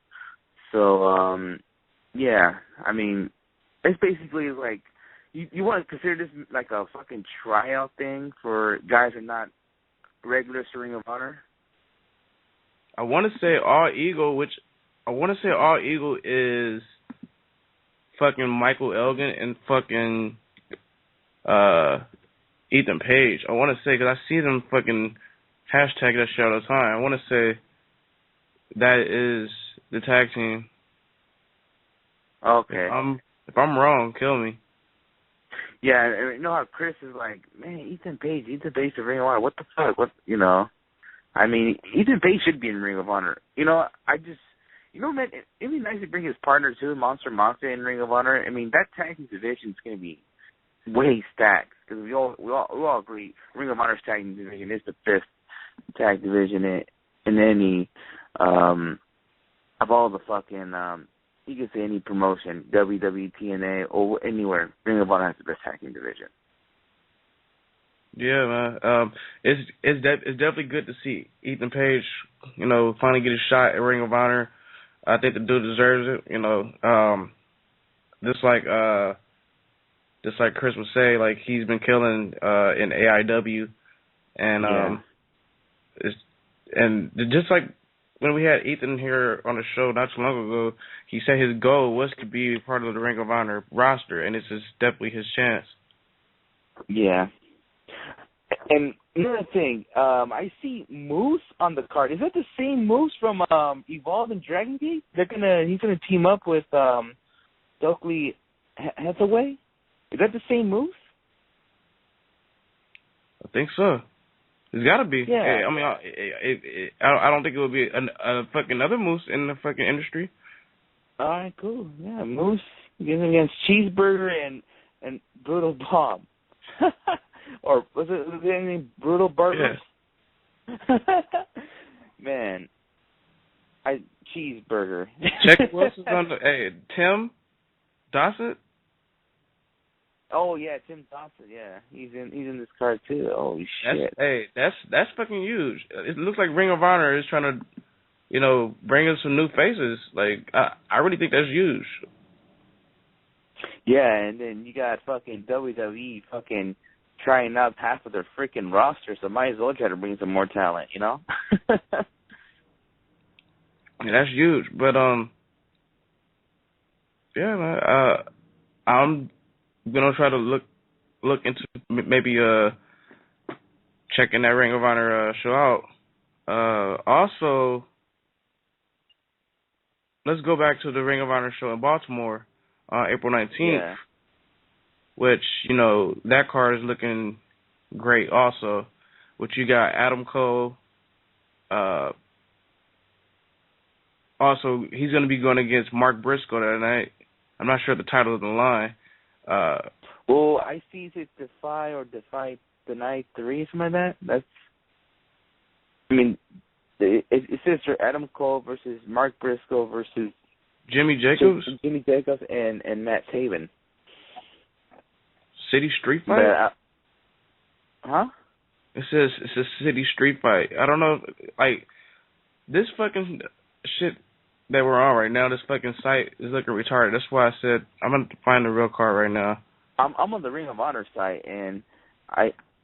So yeah, I mean, it's basically like you want to consider this like a fucking tryout thing for guys who are not regulars to Ring of Honor. I want to say All Eagle, is fucking Michael Elgin and fucking Ethan Page. I want to say, because I see them fucking hashtag that shit all the time. I want to say that is the tag team. Okay. If I'm wrong, kill me. Yeah, and you know how Chris is like, man, Ethan Page to Ring of Honor. What the fuck? What, you know? I mean, Ethan Page should be in Ring of Honor. You know, man, it'd be nice to bring his partner too, Monster in Ring of Honor. I mean, that tag team division is going to be way stacked because we all agree Ring of Honor's tag team division is the best tag division in any of all the fucking you can say any promotion, WWE, TNA, or anywhere. Ring of Honor has the best tag team division. Yeah, man. It's definitely good to see Ethan Page, you know, finally get a shot at Ring of Honor. I think the dude deserves it. You know, just like Chris would say, like he's been killing in AIW, and and just like when we had Ethan here on the show not too long ago, he said his goal was to be part of the Ring of Honor roster, and this is definitely his chance. Yeah. And another thing, I see Moose on the card. Is that the same Moose from Evolve and Dragon Gate? He's gonna team up with Stokely Hathaway. Is that the same Moose? I think so. It's got to be. Yeah. I mean, I don't think it would be a fucking other Moose in the fucking industry. All right, cool. Yeah, Moose against Cheeseburger and Brutal Bob. Or was it any Brutal Burgers? Yeah. Man, Cheeseburger. Check who else is on the Tim Dawson. Oh yeah, Tim Dawson. Yeah, he's in this card too. Holy shit! That's fucking huge. It looks like Ring of Honor is trying to, you know, bring us some new faces. Like I really think that's huge. Yeah, and then you got fucking WWE fucking trying out half of their freaking roster, so might as well try to bring some more talent, you know? Yeah, that's huge. But yeah, man. I'm gonna try to look into maybe checking that Ring of Honor show out. Also, let's go back to the Ring of Honor show in Baltimore on April 19th. Yeah. Which, you know, that card is looking great also. Which you got Adam Cole. Also, he's going to be going against Mark Briscoe that night. I'm not sure the title of the line. Well, I see it's Defy or Defy the Night 3, something like that. That's, I mean, it says for Adam Cole versus Mark Briscoe versus Jimmy Jacobs? Jimmy Jacobs and Matt Taven. City street fight? Huh? It says it's a city street fight. I don't know, like, this fucking shit that we're on right now, this fucking site is looking retarded. That's why I said I'm going to find the real card right now. I'm on the Ring of Honor site, and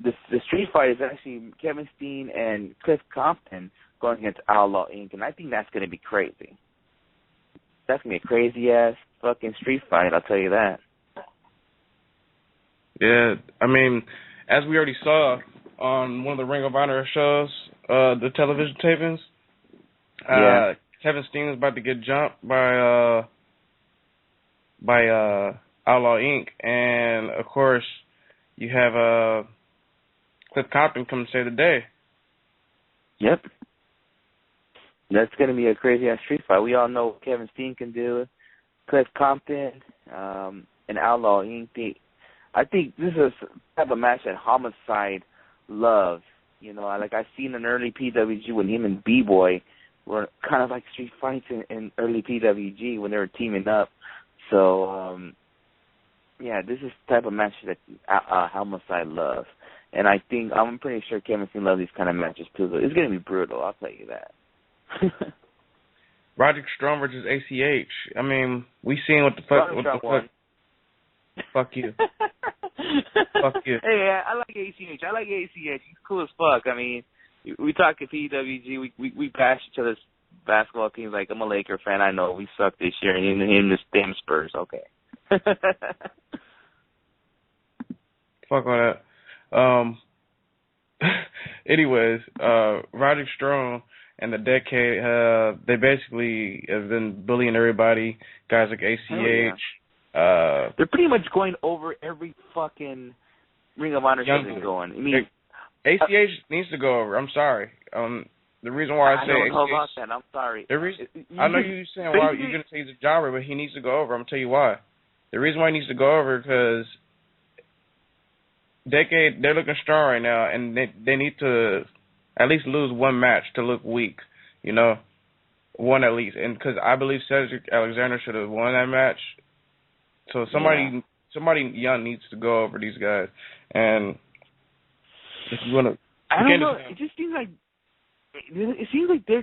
the street fight is actually Kevin Steen and Cliff Compton going against Outlaw Inc., and I think that's going to be crazy. That's going to be a crazy-ass fucking street fight, I'll tell you that. Yeah, I mean, as we already saw on one of the Ring of Honor shows, the television tapings, Kevin Steen is about to get jumped by Outlaw Inc., and of course you have Cliff Compton come save the day. Yep. That's going to be a crazy-ass street fight. We all know what Kevin Steen can do. Cliff Compton and Outlaw Inc., I think this is a type of match that Homicide loves. You know, like I've seen in early PWG when him and B-Boy were kind of like street fights in early PWG when they were teaming up. So, yeah, this is the type of match that Homicide loves. And I'm pretty sure Kevin Steen loves these kind of matches too. So it's going to be brutal, I'll tell you that. Roderick Strong versus ACH. I mean, we seen what the fuck. Fuck you. Fuck you. Hey, I like ACH. He's cool as fuck. I mean, we talk at PWG. We bash each other's basketball teams. Like, I'm a Laker fan. I know we suck this year. And him, this damn Spurs. Okay. Fuck all that. Anyways, Roderick Strong and the Decade, they basically have been bullying everybody. Guys like ACH. They're pretty much going over every fucking Ring of Honor show they're going. I mean, ACH needs to go over. I'm sorry. The reason why I say don't know ACH, about that. I'm sorry. I know you're saying why you're going to say he's a jobber, but he needs to go over. I'm going to tell you why. The reason why he needs to go over because Decade, they're looking strong right now, and they need to at least lose one match to look weak, you know? One at least. And because I believe Cedric Alexander should have won that match. So somebody young needs to go over these guys, and if you want to, I don't know. It just seems like they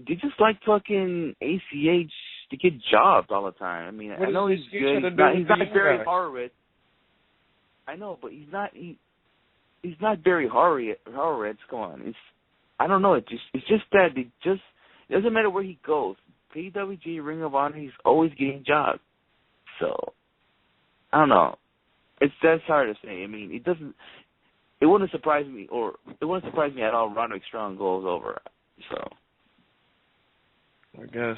just like fucking ACH to get jobs all the time. I mean, I know he's good. He's not Barry Horowitz. I know, but he's not Barry Horowitz. Come on, I don't know. It's just that it doesn't matter where he goes. PWG, Ring of Honor, he's always getting jobs. So, I don't know. That's hard to say. I mean, it wouldn't surprise me at all if Roderick Strong goes over. So, I guess.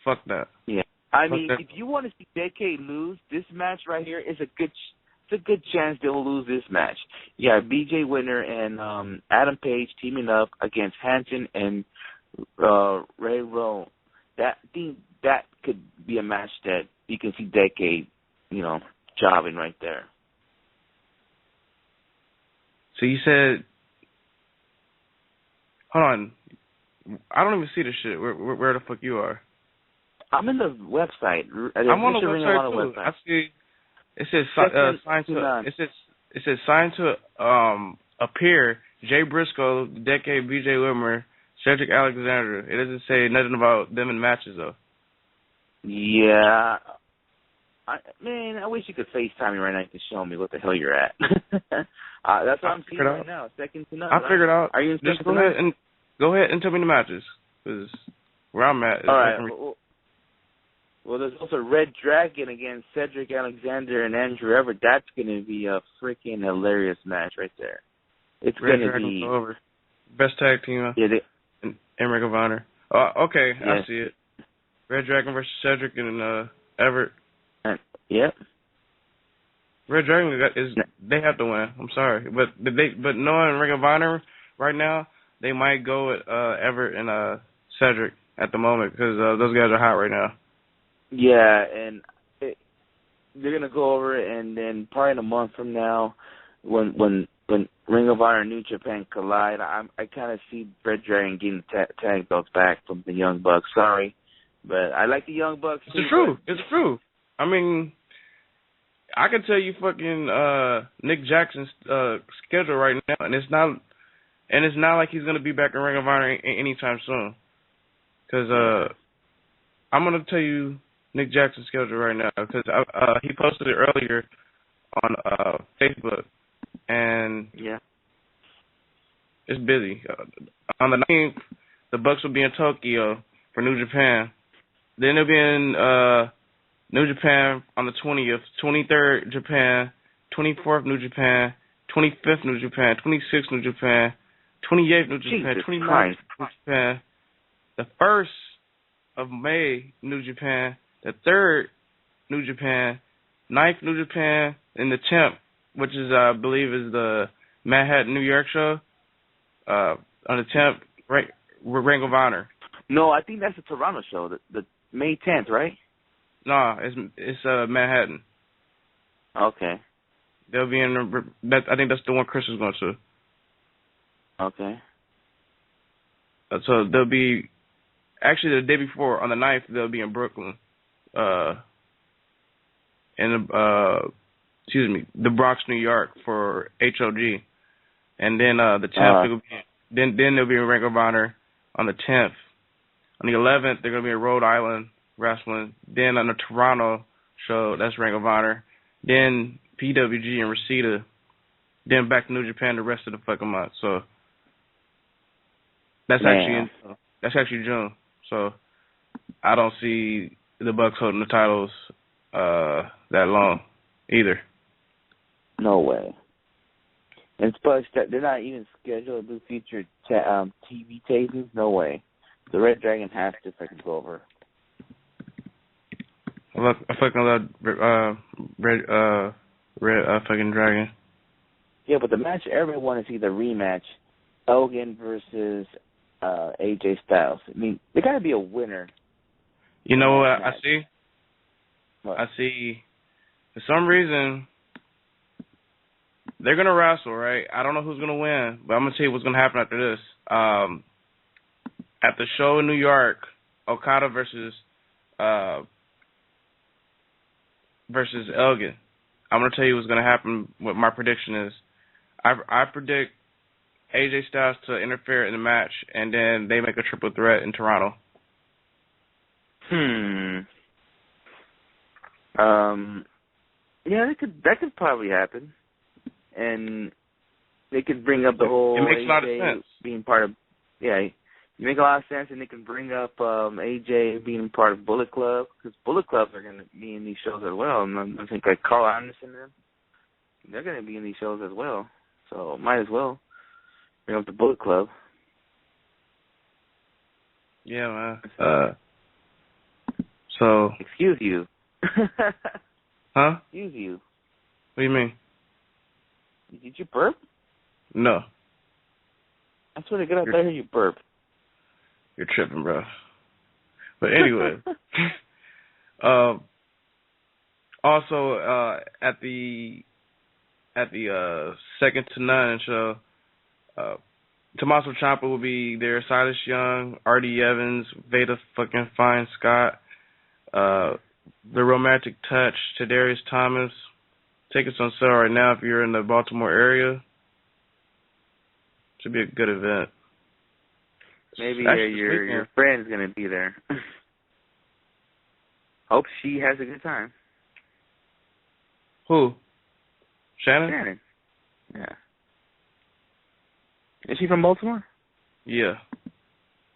Fuck that. Yeah. I mean, if you want to see Decade lose, this match right here is a good chance they'll lose this match. Yeah, BJ Winner and Adam Page teaming up against Hanson and Ray Rowe. That could be a match that you can see Decade, you know, jobbing right there. So you said, hold on, I don't even see this shit. Where the fuck you are? I'm in the website. I'm on the website too. I see. It says signed to. It says signed to appear. Jay Briscoe, Decade, BJ Whitmer, Cedric Alexander. It doesn't say nothing about them in matches though. Yeah. I wish you could FaceTime me right now to show me what the hell you're at. That's what I'm seeing right now. Second to none. I figured out. Are you in just go ahead and tell me the matches, because where I'm at. All right. Well, there's also Red Dragon against Cedric Alexander and Andrew Everett. That's going to be a freaking hilarious match right there. It's going to be over. Best tag team in Ring of Honor. Okay, yes. I see it. Red Dragon versus Cedric and Everett. Yep. Red Dragon they have to win. I'm sorry, but knowing Ring of Honor right now, they might go with Everett and Cedric at the moment because those guys are hot right now. Yeah, and they're gonna go over it, and then probably in a month from now, when Ring of Honor and New Japan collide, I kind of see Red Dragon getting tag belts back from the Young Bucks. Sorry, But I like the Young Bucks too. It's true. It's true. I mean, I can tell you fucking Nick Jackson's schedule right now, and it's not like he's gonna be back in Ring of Honor anytime soon. Cause I'm gonna tell you Nick Jackson's schedule right now, because he posted it earlier on Facebook, and yeah, it's busy. On the 19th, the Bucks will be in Tokyo for New Japan. Then they'll be in New Japan on the 20th, 23rd Japan, 24th New Japan, 25th New Japan, 26th New Japan, 28th New Japan, 29th New Japan, the 1st of May New Japan, the 3rd New Japan, 9th New Japan, and the 10th, which is I believe is the Manhattan, New York show. On the 10th, Ring of Honor. No, I think that's the Toronto show, the May 10th, right? No, it's Manhattan. Okay. They'll be in. I think that's the one Chris is going to. Okay. So they'll be actually the day before on the 9th. They'll be in Brooklyn, the Bronx, New York for HOG, and then the 10th then they'll be in Ring of Honor on the 10th. On the 11th, they're going to be in Rhode Island wrestling. Then on the Toronto show, that's Ring of Honor. Then PWG and Reseda. Then back to New Japan the rest of the fucking month. So that's actually June. So I don't see the Bucks holding the titles that long either. No way. And Spudge, they're not even scheduled to do future TV tapings? No way. The Red Dragon has to fucking go over. I fucking love Red fucking Dragon. Yeah, but the match everyone wants to see the rematch, Elgin versus AJ Styles. I mean, there got to be a winner. You know what I see? What? I see, for some reason, they're going to wrestle, right? I don't know who's going to win, but I'm going to tell you what's going to happen after this. At the show in New York, Okada versus Elgin. I'm going to tell you what's going to happen, what my prediction is. I predict AJ Styles to interfere in the match, and then they make a triple threat in Toronto. Yeah, that could probably happen. And they could bring up the whole It makes AJ a lot of sense. Being part of, you make a lot of sense, and they can bring up AJ being part of Bullet Club, because Bullet Clubs are going to be in these shows as well. And I think like Carl Anderson and them, they're going to be in these shows as well. So might as well bring up the Bullet Club. Yeah, man. So. Excuse you. Huh? Excuse you. What do you mean? Did you burp? No. I swear to God, I heard you burp. You're tripping, bro. But anyway. Also, at the second to none show, Tommaso Ciampa will be there. Silas Young, R.D. Evans, Veda fucking Fine Scott, The Romantic Touch, Tadarius Thomas. Tickets on sale right now if you're in the Baltimore area. Should be a good event. Maybe your friend's gonna be there. Hope she has a good time. Who? Shannon? Shannon. Yeah. Is she from Baltimore? Yeah.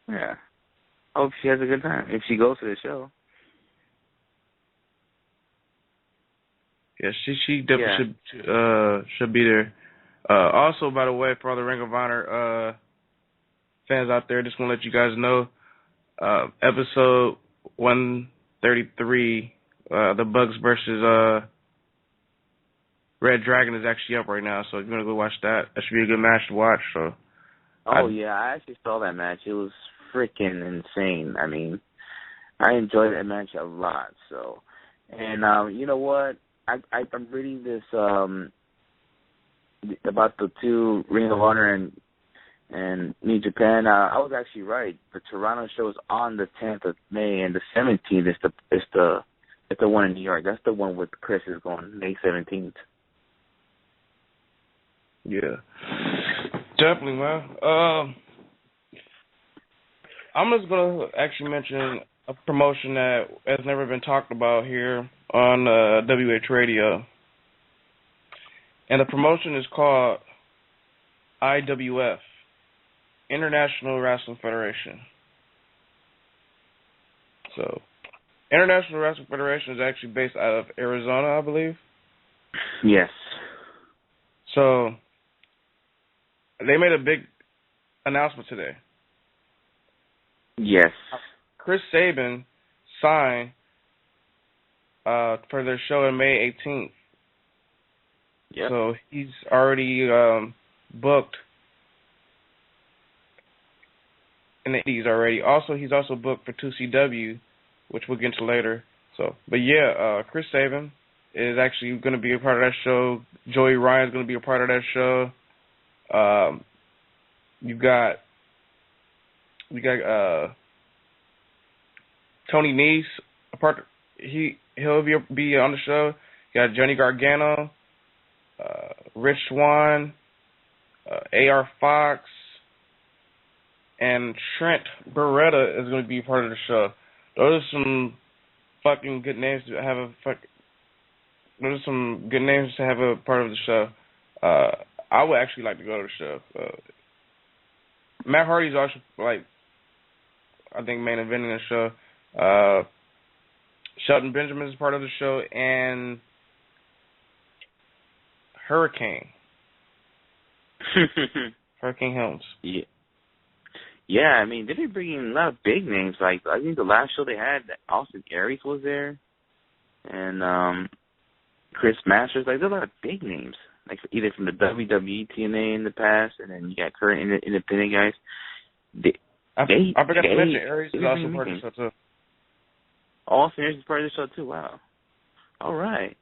Yeah. Hope she has a good time if she goes to the show. Yeah, she definitely should be there. Also, by the way, for all the Ring of Honor fans out there, just want to let you guys know, episode 133, the Bucks versus Red Dragon is actually up right now, so if you want to go watch that, that should be a good match to watch. So. I actually saw that match. It was freaking insane. I mean, I enjoyed that match a lot. So, and you know what? I'm reading this about the two Ring of Honor and And New Japan, I was actually right. The Toronto show is on the 10th of May, and the 17th is the one in New York. That's the one with Chris is going May 17th. Yeah, definitely, man. I'm just gonna actually mention a promotion that has never been talked about here on WH Radio, and the promotion is called IWF. International Wrestling Federation. So, International Wrestling Federation is actually based out of Arizona, I believe. Yes. So, they made a big announcement today. Yes. Chris Sabin signed for their show on May 18th. Yep. So, he's already booked in the Indies already. Also, he's also booked for 2CW, which we'll get into later. So, but yeah, Chris Sabin is actually going to be a part of that show. Joey Ryan's going to be a part of that show. We got Tony Nese, a part. He'll be on the show. You got Johnny Gargano, Rich Swann, AR Fox. And Trent Beretta is going to be part of the show. Those are some fucking good names to have Those are some good names to have a part of the show. I would actually like to go to the show. Matt Hardy's also I think main eventing the show. Shelton Benjamin is part of the show, and Hurricane. Hurricane Helms. Yeah. Yeah, I mean, they've been bringing a lot of big names. Like, I think the last show they had, Austin Aries was there, and Chris Masters. Like, there's a lot of big names. Like, either from the WWE, TNA in the past, and then you got current independent guys. I forgot to mention Aries is also part of the show, too. Austin Aries is part of the show, too. Wow. All right.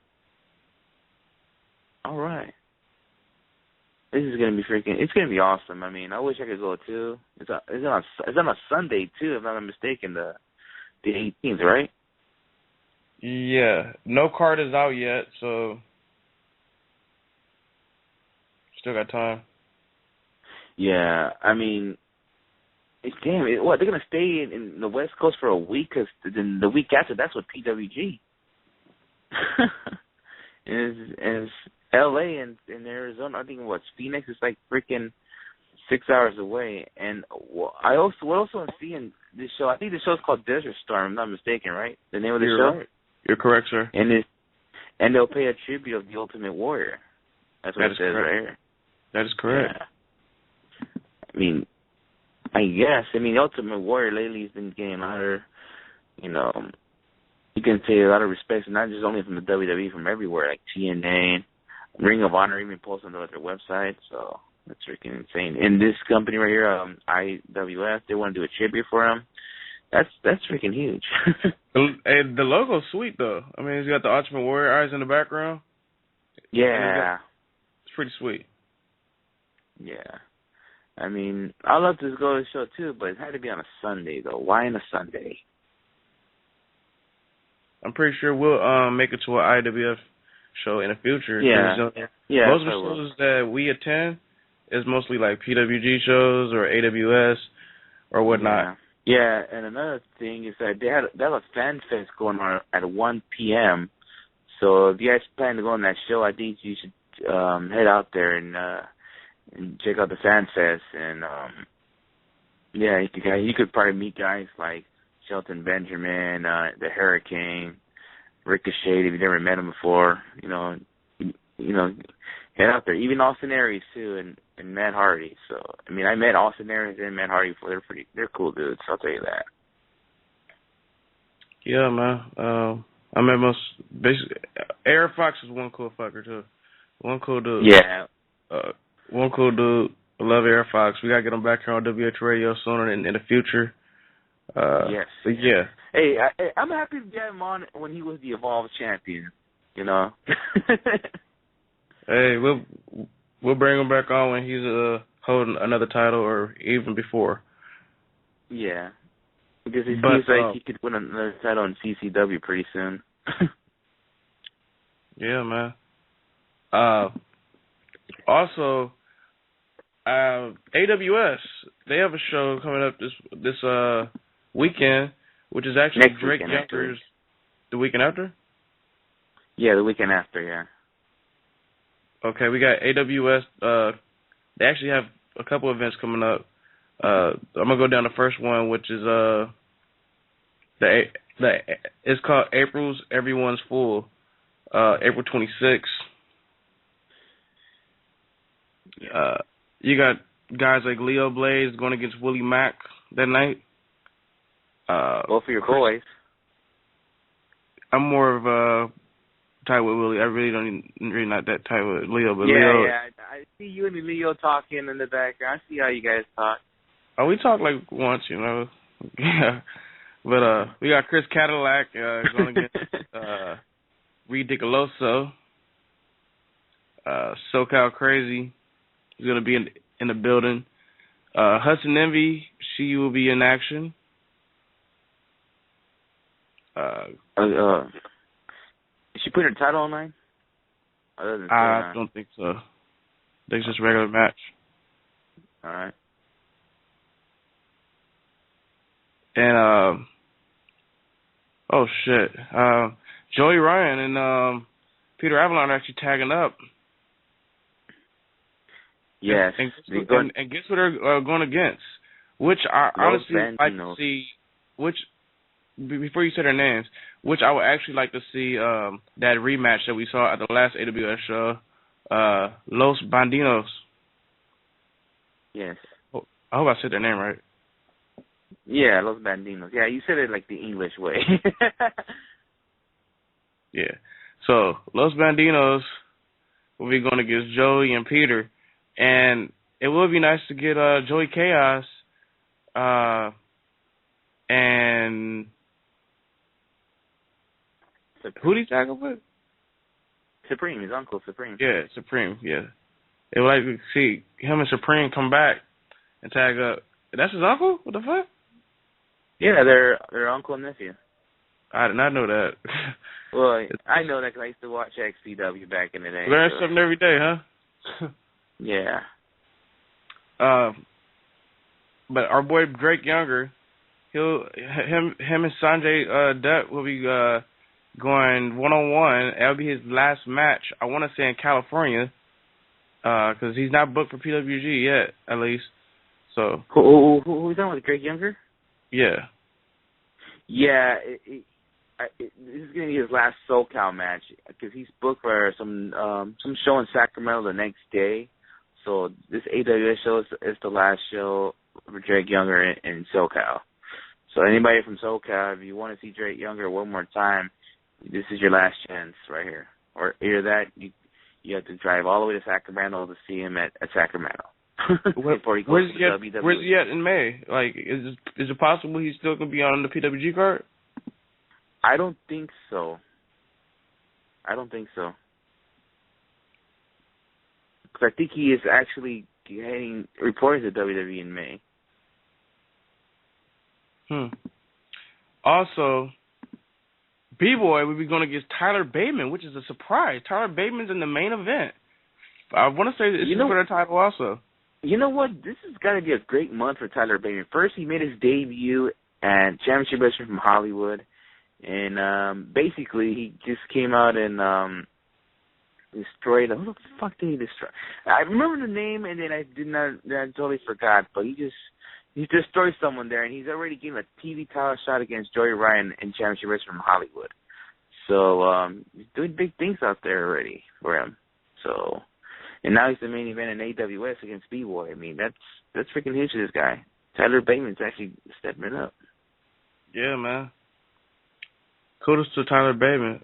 This is gonna be it's gonna be awesome. I mean, I wish I could go too. It's on a Sunday too, if I'm not mistaken, the 18th, right? Yeah. No card is out yet, so still got time. Yeah, I mean, what, they're gonna stay in the West Coast for a week? Because then the week after, that's what PWG. and it's LA and Arizona. I think Phoenix is like freaking 6 hours away. And what also I'm seeing this show, I think the show's called Desert Storm, if I'm not mistaken, right? The name of the show? Right. You're correct, sir. And they'll pay a tribute of the Ultimate Warrior. That's what it says right here. That is correct. Yeah. I mean, the Ultimate Warrior lately has been getting a lot of, you can say a lot of respect, not just only from the WWE, from everywhere, like TNA, Ring of Honor even posted on their website, so that's freaking insane. And this company right here, IWF, they want to do a tribute for him. That's freaking huge. The logo's sweet, though. I mean, it's got the Ultimate Warrior eyes in the background. Yeah. It's pretty sweet. Yeah. I mean, I'd love to go to the show, too, but it had to be on a Sunday, though. Why on a Sunday? I'm pretty sure we'll make it to an IWF show in the future. Yeah. Most of the shows that we attend is mostly like PWG shows or AWS or whatnot. Yeah, and another thing is that they have a fan fest going on at 1 p.m. So if you guys plan to go on that show, I think you should head out there and check out the fan fest. And you could probably meet guys like Shelton Benjamin, the Hurricane, Ricochet, if you've never met him before, head out there. Even Austin Aries too, and Matt Hardy. So I mean, I met Austin Aries and Matt Hardy before. They're cool dudes. I'll tell you that. Yeah, man. I met basically Air Fox is one cool fucker too. One cool dude. Yeah. One cool dude. I love Air Fox. We gotta get him back here on WH Radio sooner in the future. Yes. But yeah. Hey, I'm happy to get him on when he was the Evolve champion. Hey, we'll bring him back on when he's hold another title or even before. Yeah. Because it seems like he could win another title in CCW pretty soon. Yeah, man. Also, AWS, they have a show coming up this weekend, which is actually Next Drake weekend, Younger's. The weekend after? Yeah, the weekend after, yeah. Okay, we got AWS. They actually have a couple events coming up. I'm gonna go down the first one, which is it's called April's Everyone's Full. April 26th. You got guys like Leo Blaze going against Willie Mack that night. Both of your boys. I'm more of a tight with Willie. I really not that tight with Leo, but yeah, Leo. Yeah, I see you and Leo talking in the background. I see how you guys talk. Oh, we talk like once, you know. Yeah. But we got Chris Cadillac going against Reed DiColoso. SoCal Crazy is going to be in the building. Hudson Envy, she will be in action. Is she putting her title online? I don't think so. I think it's just a regular match. All right. And oh shit, Joey Ryan and Peter Avalon are actually tagging up. Yes. And guess what they're going against? Which I honestly like to see. Which, before you say their names, which I would actually like to see that rematch that we saw at the last AWS show, Los Bandinos. Yes. I hope I said their name right. Yeah, Los Bandinos. Yeah, you said it like the English way. Yeah. So, Los Bandinos will be going against Joey and Peter. And it would be nice to get Joey Chaos and who did he tag up with? Supreme, his uncle Supreme. Yeah, Supreme, yeah. It would like to see him and Supreme come back and tag up. That's his uncle? What the fuck? Yeah, they're uncle and nephew. I did not know that. Well, I know that because I used to watch XPW back in the day. Learn something every day, huh? Yeah. But our boy Drake Younger, him and Sanjay Dutt will be going 1-on-1. That'll be his last match, I want to say, in California, because he's not booked for PWG yet, at least. So who's on with Drake Younger? Yeah. Yeah, this is going to be his last SoCal match because he's booked for some show in Sacramento the next day. So this AWS show is the last show for Drake Younger in SoCal. So anybody from SoCal, if you want to see Drake Younger one more time, this is your last chance right here. Or either that, you have to drive all the way to Sacramento to see him at Sacramento. Before he goes to WWE. Where's he at in May? Like, is it possible he's still going to be on the PWG card? I don't think so. Because I think he is actually getting reported to WWE in May. Also, B-Boy will be going against Tyler Bateman, which is a surprise. Tyler Bateman's in the main event. I want to say this is for the title also. You know what? This is going to be a great month for Tyler Bateman. First, he made his debut at Championship Wrestling from Hollywood. And basically, he just came out and destroyed. Who the fuck did he destroy? I remember the name, and then I totally forgot. But he destroyed someone there, and he's already getting a TV title shot against Joey Ryan in Championship Wrestling from Hollywood. So he's doing big things out there already for him. So, and now he's the main event in AWS against B-Boy. I mean, that's freaking huge to this guy. Tyler Bateman's actually stepping it up. Yeah, man. Kudos to Tyler Bateman.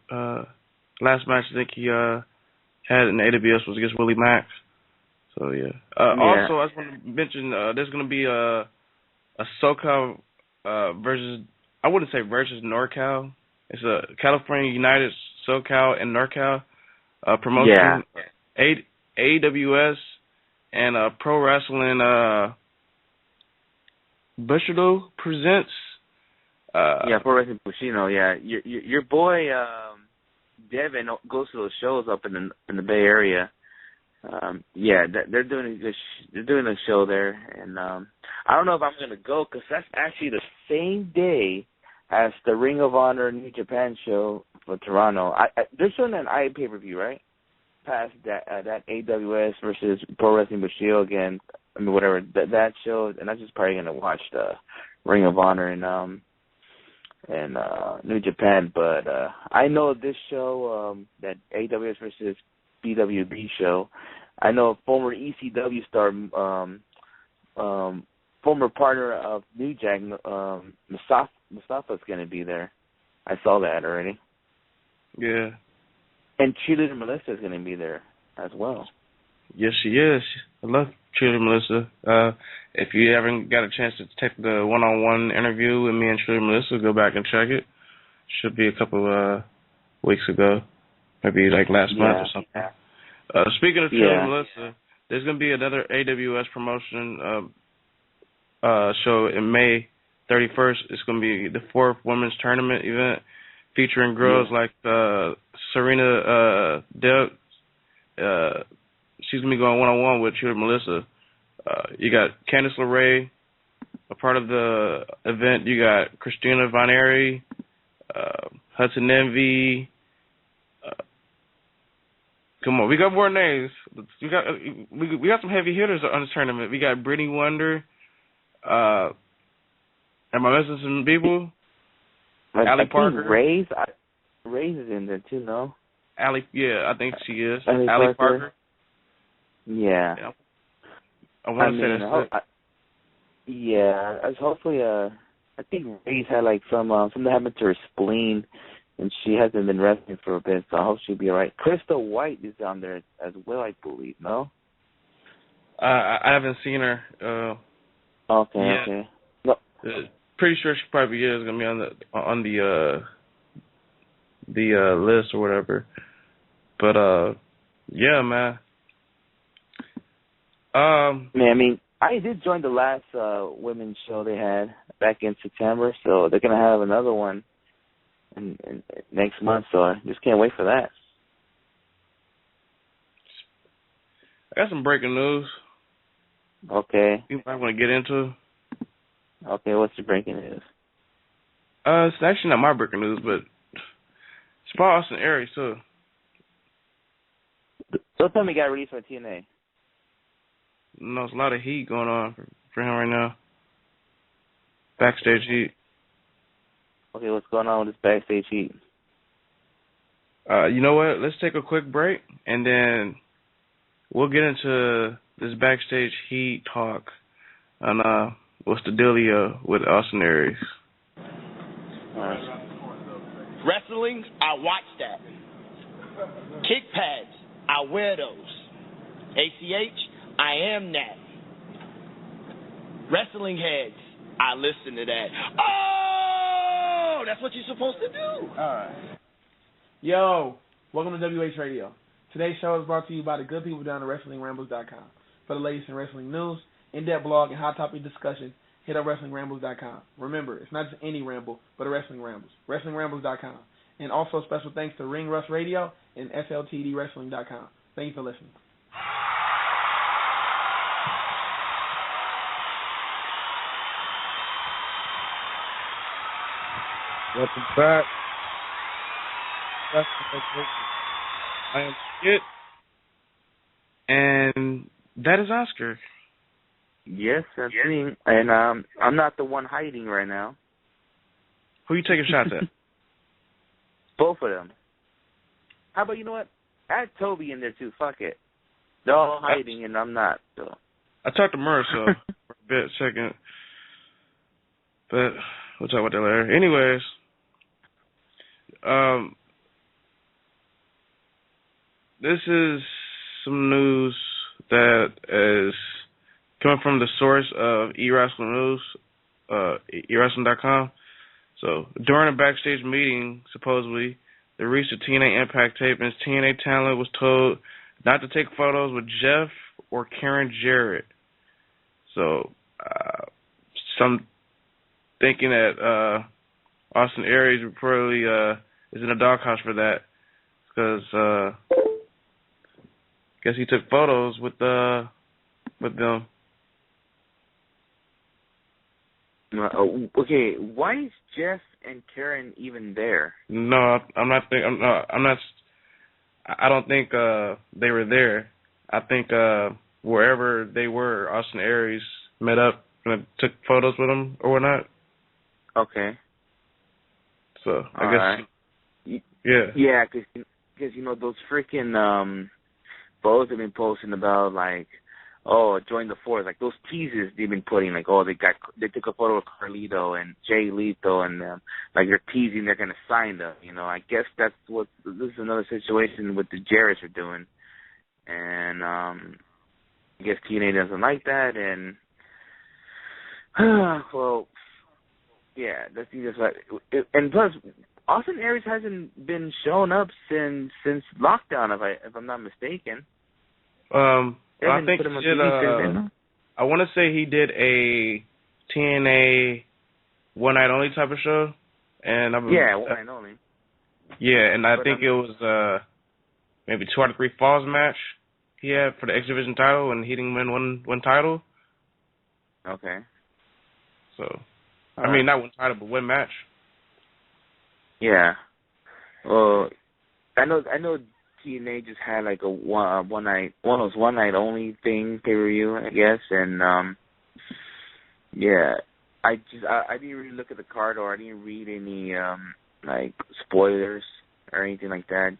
Last match I think he had in the AWS was against Willie Mack. So yeah. Also, I just want to mention there's going to be a SoCal versus, I wouldn't say versus NorCal. It's a California United SoCal and NorCal promotion. Yeah. AWS and Pro Wrestling Bushido presents. Pro Wrestling Bushido. Yeah, your boy Devin goes to those shows up in the Bay Area. They're doing a show there, and I don't know if I'm gonna go because that's actually the same day as the Ring of Honor New Japan show for Toronto. They're showing an pay-per-view, right? Past that AWS versus Pro Wrestling Bushido again. I mean, whatever that show, and I'm just probably gonna watch the Ring of Honor and New Japan. But I know this show, that AWS versus BWB show. I know a former ECW star, former partner of New Jack, Mustafa's going to be there. I saw that already. Yeah. And Cheerleader Melissa is going to be there as well. Yes, she is. I love Cheerleader Melissa. If you haven't got a chance to take the one-on-one interview with me and Cheerleader Melissa, go back and check it. Should be a couple weeks ago. Maybe like last month or something. Yeah. Speaking of Cheerleader Melissa, there's going to be another AWS promotion show in May 31st. It's going to be the 4th women's tournament event featuring girls like Serena Deb. She's going to be going one-on-one with Cheerleader Melissa. You got Candice LeRae, a part of the event. You got Christina Vaneri, Hudson Envy. Come on, we got more names. We got some heavy hitters on this tournament. We got Brittany Wonder. Am I missing some people? Allie Parker. Ray's is in there too, no? Allie, I think she is. Allie Parker. Yeah. I want to say that's it. Hopefully, I think Ray's had like something happened to her spleen, and she hasn't been wrestling for a bit, so I hope she'll be all right. Crystal White is down there as well, I believe, no? I haven't seen her. Okay. No. Pretty sure she probably is going to be on the list or whatever. But, yeah, man. I mean, I did join the last women's show they had back in September, so they're going to have another one in next month, so I just can't wait for that. I got some breaking news. Okay. You might want to get into. Okay, what's the breaking news? It's actually not my breaking news, but it's about Austin Aries, too. Don't tell me he got released from TNA. No, there's a lot of heat going on for him right now. Backstage heat. Okay, what's going on with this backstage heat? You know what? Let's take a quick break, and then we'll get into this backstage heat talk on what's the dealio with Austin Aries. Wrestling, I watch that. Kick pads, I wear those. ACH, I am that. Wrestlingheads, I listen to that. Oh, that's what you're supposed to do. All right. Yo, welcome to WH Radio. Today's show is brought to you by the good people down at WrestlingRambles.com. For the latest in wrestling news, in-depth blog, and hot topic discussion, hit up WrestlingRambles.com. Remember, it's not just any ramble, but a Wrestling Rambles. WrestlingRambles.com. And also special thanks to Ring Rust Radio and SLTDWrestling.com. Thank you for listening. Welcome back. I am Kit, and that is Oscar. Yes, that's me. And I'm not the one hiding right now. Who you taking shots at? Both of them. How about, you know what? Add Toby in there too. Fuck it. They're all hiding, and I'm not. So. I talked to Marissa for a second, but we'll talk about that later. Anyways, this is some news that is coming from the source of eWrestling News, eWrestling.com. So, during a backstage meeting, supposedly, they reached a TNA Impact tape, and TNA talent was told not to take photos with Jeff or Karen Jarrett. So, some thinking that Austin Aries would probably is in the doghouse for that, because guess he took photos with them. Okay, why is Jeff and Karen even there? No, I don't think they were there. I think wherever they were, Austin Aries met up and took photos with them or whatnot. Okay. So I guess. Yeah. Yeah, because you know those freaking photos they've been posting about, like, oh, join the force, like those teasers they've been putting, like, oh, they took a photo of Carlito and Jay Lethal, and like they're teasing they're gonna sign them. You know, I guess that's what this is another situation what the Jarretts are doing, and I guess TNA doesn't like that, and well, yeah, that's just like, and plus Austin Aries hasn't been showing up since lockdown, if I'm not mistaken. I think he did, I want to say he did a TNA one night only type of show, and one night only. Yeah, and I think it was maybe 2 out of 3 falls match he had for the X Division title, and he didn't win one title. Okay. So, I mean, not one title, but one match. Yeah. Well, I know TNA just had like a one night only thing pay-per-view, I guess, and yeah, I didn't really look at the card, or I didn't read any like spoilers or anything like that.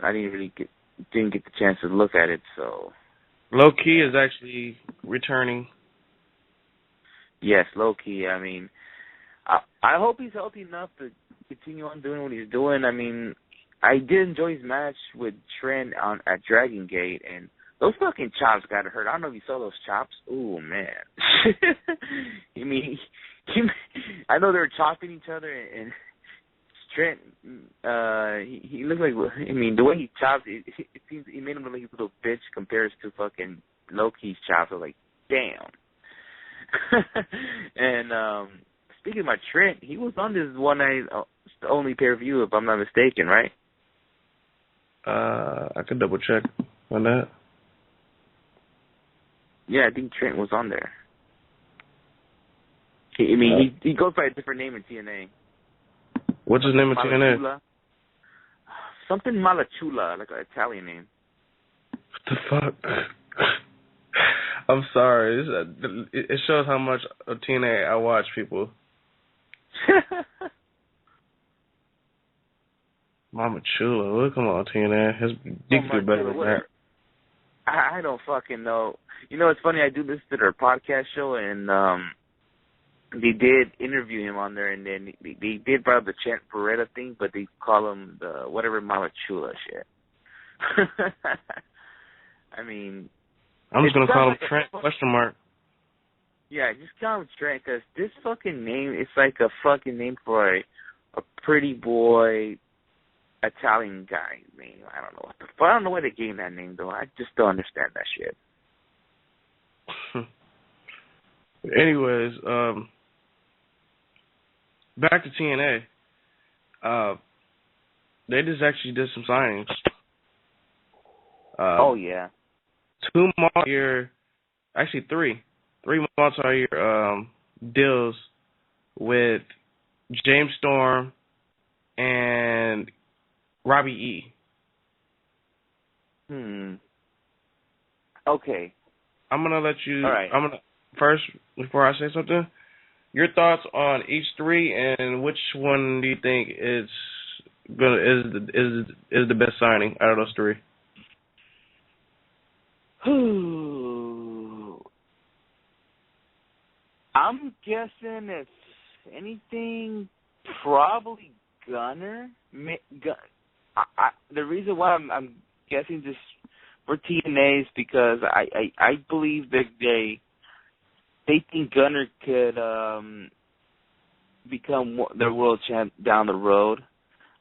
I didn't get the chance to look at it, so. Low Key is actually returning. Yes, Low Key. I mean, I hope he's healthy enough to continue on doing what he's doing. I mean, I did enjoy his match with Trent at Dragon Gate, and those fucking chops got hurt. I don't know if you saw those chops. Ooh, man. I mean, I know they were chopping each other, and Trent, he looked like, I mean, the way he chopped, it seems he made him look like a little bitch compared to fucking Low-Key's chops. I was like, damn. And speaking of my Trent, he was on this one night only pay-per-view, if I'm not mistaken, right? I could double check on that. Yeah, I think Trent was on there. He goes by a different name in TNA. What's his name in TNA? Something Malachula, like an Italian name. What the fuck? I'm sorry. It shows how much of TNA I watch, people. Mama Chula, come on, TNA. His dick is better than that. I don't fucking know. You know, it's funny. I do listen to their podcast show, and they did interview him on there, and then they did bring up the Trent Beretta thing, but they call him the whatever Mama Chula shit. I mean, I'm just gonna call him Trent ? Yeah, just call him Trent, because this fucking name, it's like a fucking name for a pretty boy Italian guy name. I don't know what the fuck. I don't know why they gave him that name, though. I just don't understand that shit. Anyways, back to TNA. They just actually did some signings. Oh, yeah. 2 multi-year, actually 3 multi-year deals with James Storm and Robbie E. Okay. I'm gonna let you. All right. I'm gonna first, before I say something, your thoughts on each 3, and which one do you think is the best signing out of those 3? I'm guessing, if anything, probably Gunner. The reason why I'm guessing just for TNA is because I believe that they think Gunner could become their world champ down the road.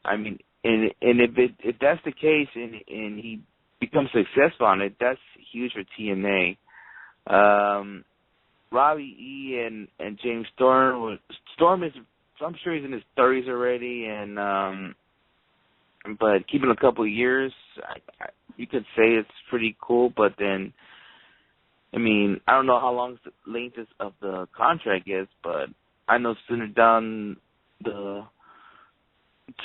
I mean, and if that's the case, and he become successful on it, that's huge for TNA. Robbie E. and James Storm. Storm is, I'm sure he's in his 30s already, and but keeping a couple of years, you could say it's pretty cool. But then, I mean, I don't know how long the length of the contract is, but I know sooner down to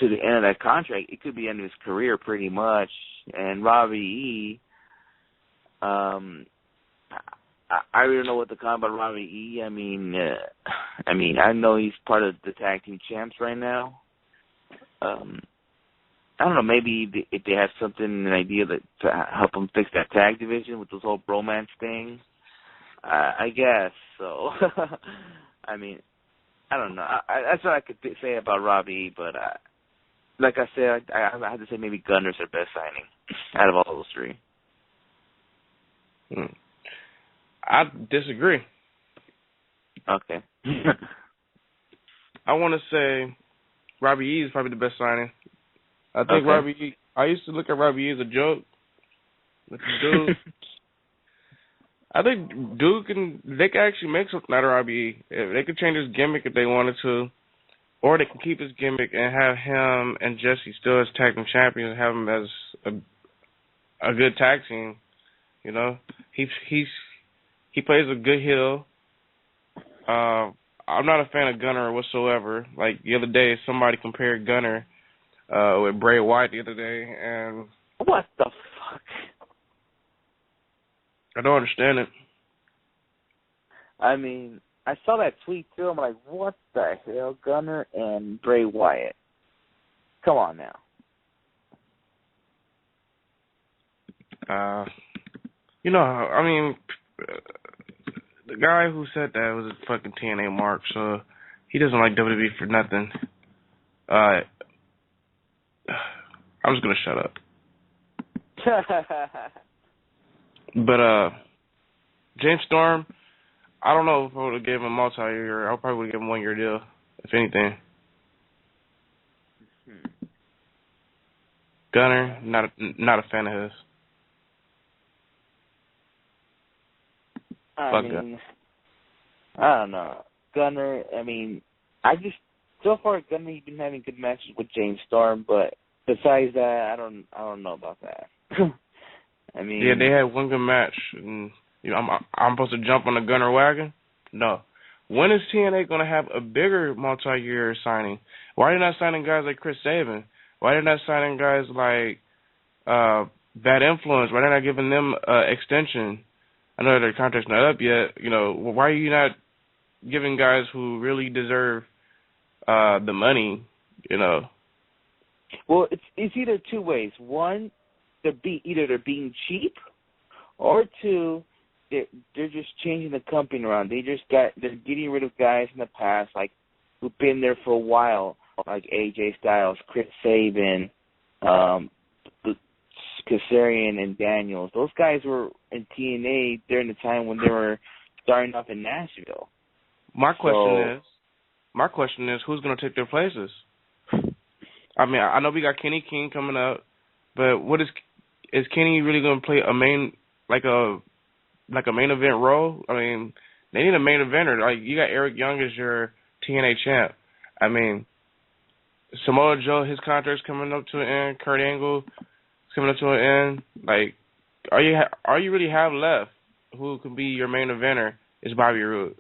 the end of that contract, it could be end of his career pretty much. And Robbie E. I really don't know what to comment about Robbie E. I mean, I know he's part of the tag team champs right now. I don't know, maybe if they have something, an idea to help them fix that tag division with this whole bromance thing, I guess. So, I mean, I don't know. That's what I could say about Robbie E. But like I said, I have to say maybe Gunner's their best signing out of all those three. I disagree. Okay. I want to say Robbie E is probably the best signing. I think Robbie E, I used to look at Robbie E as a joke. But dude, I think they can actually make something out of Robbie E. They could change his gimmick if they wanted to, or they can keep his gimmick and have him and Jesse still as tag team champions and have him as a good tag team. You know, he plays a good heel. I'm not a fan of Gunner whatsoever. Like the other day, somebody compared Gunner with Bray Wyatt the other day, and what the fuck? I don't understand it. I mean, I saw that tweet too. I'm like, what the hell, Gunner and Bray Wyatt? Come on now. You know, I mean, the guy who said that was a fucking TNA mark, so he doesn't like WWE for nothing. I'm just gonna shut up. But James Storm, I don't know if I would have given him a multi-year. I probably would have given him a 1-year deal, if anything. Gunner, not a fan of his. I don't know. Gunner, I mean, so far Gunner's been having good matches with James Storm, but besides that, I don't know about that. I mean, yeah, they had one good match, and you know, I'm supposed to jump on the Gunner wagon? No. When is TNA going to have a bigger multi-year signing? Why are they not signing guys like Chris Sabin? Why are they not signing guys like Bad Influence? Why are they not giving them extension? I know their contract's not up yet. You know, why are you not giving guys who really deserve the money? You know. Well, it's either two ways. One, they're being cheap, or two, they're just changing the company around. They're getting rid of guys in the past, like who've been there for a while, like AJ Styles, Chris Sabin, Kazarian, and Daniels. Those guys were in TNA during the time when they were starting off in Nashville. My question is, who's going to take their places? I mean, I know we got Kenny King coming up, but is Kenny really going to play a main event role? I mean, they need a main eventer. Like, you got Eric Young as your TNA champ. I mean, Samoa Joe, his contract's coming up to an end. Kurt Angle coming up to an end. Like, all you really have left who could be your main eventer is Bobby Roode,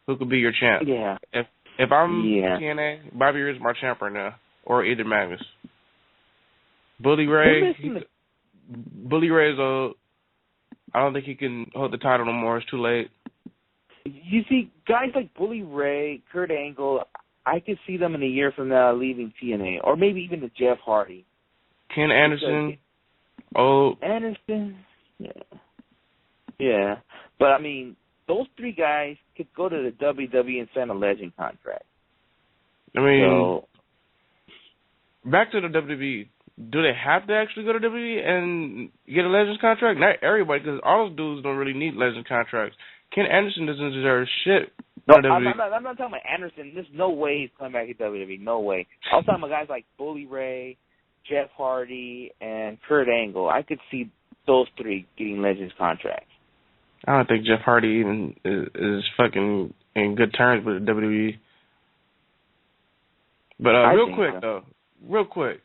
who could be your champ. Yeah. If I'm TNA, Bobby Roode is my champ right now, or either Magnus. Bully Ray is old. I don't think he can hold the title no more. It's too late. You see, guys like Bully Ray, Kurt Angle, I could see them in a year from now leaving TNA, or maybe even the Jeff Hardy. Ken Anderson. Anderson, yeah. But I mean, those three guys could go to the WWE and sign a legend contract. I mean, back to the WWE. Do they have to actually go to WWE and get a Legends contract? Not everybody, because all those dudes don't really need Legends contracts. Ken Anderson doesn't deserve shit. No, I'm not talking about Anderson. There's no way he's coming back to WWE. No way. I was talking about guys like Bully Ray, Jeff Hardy, and Kurt Angle. I could see those three getting Legends contracts. I don't think Jeff Hardy even is fucking in good terms with the WWE. But real quick,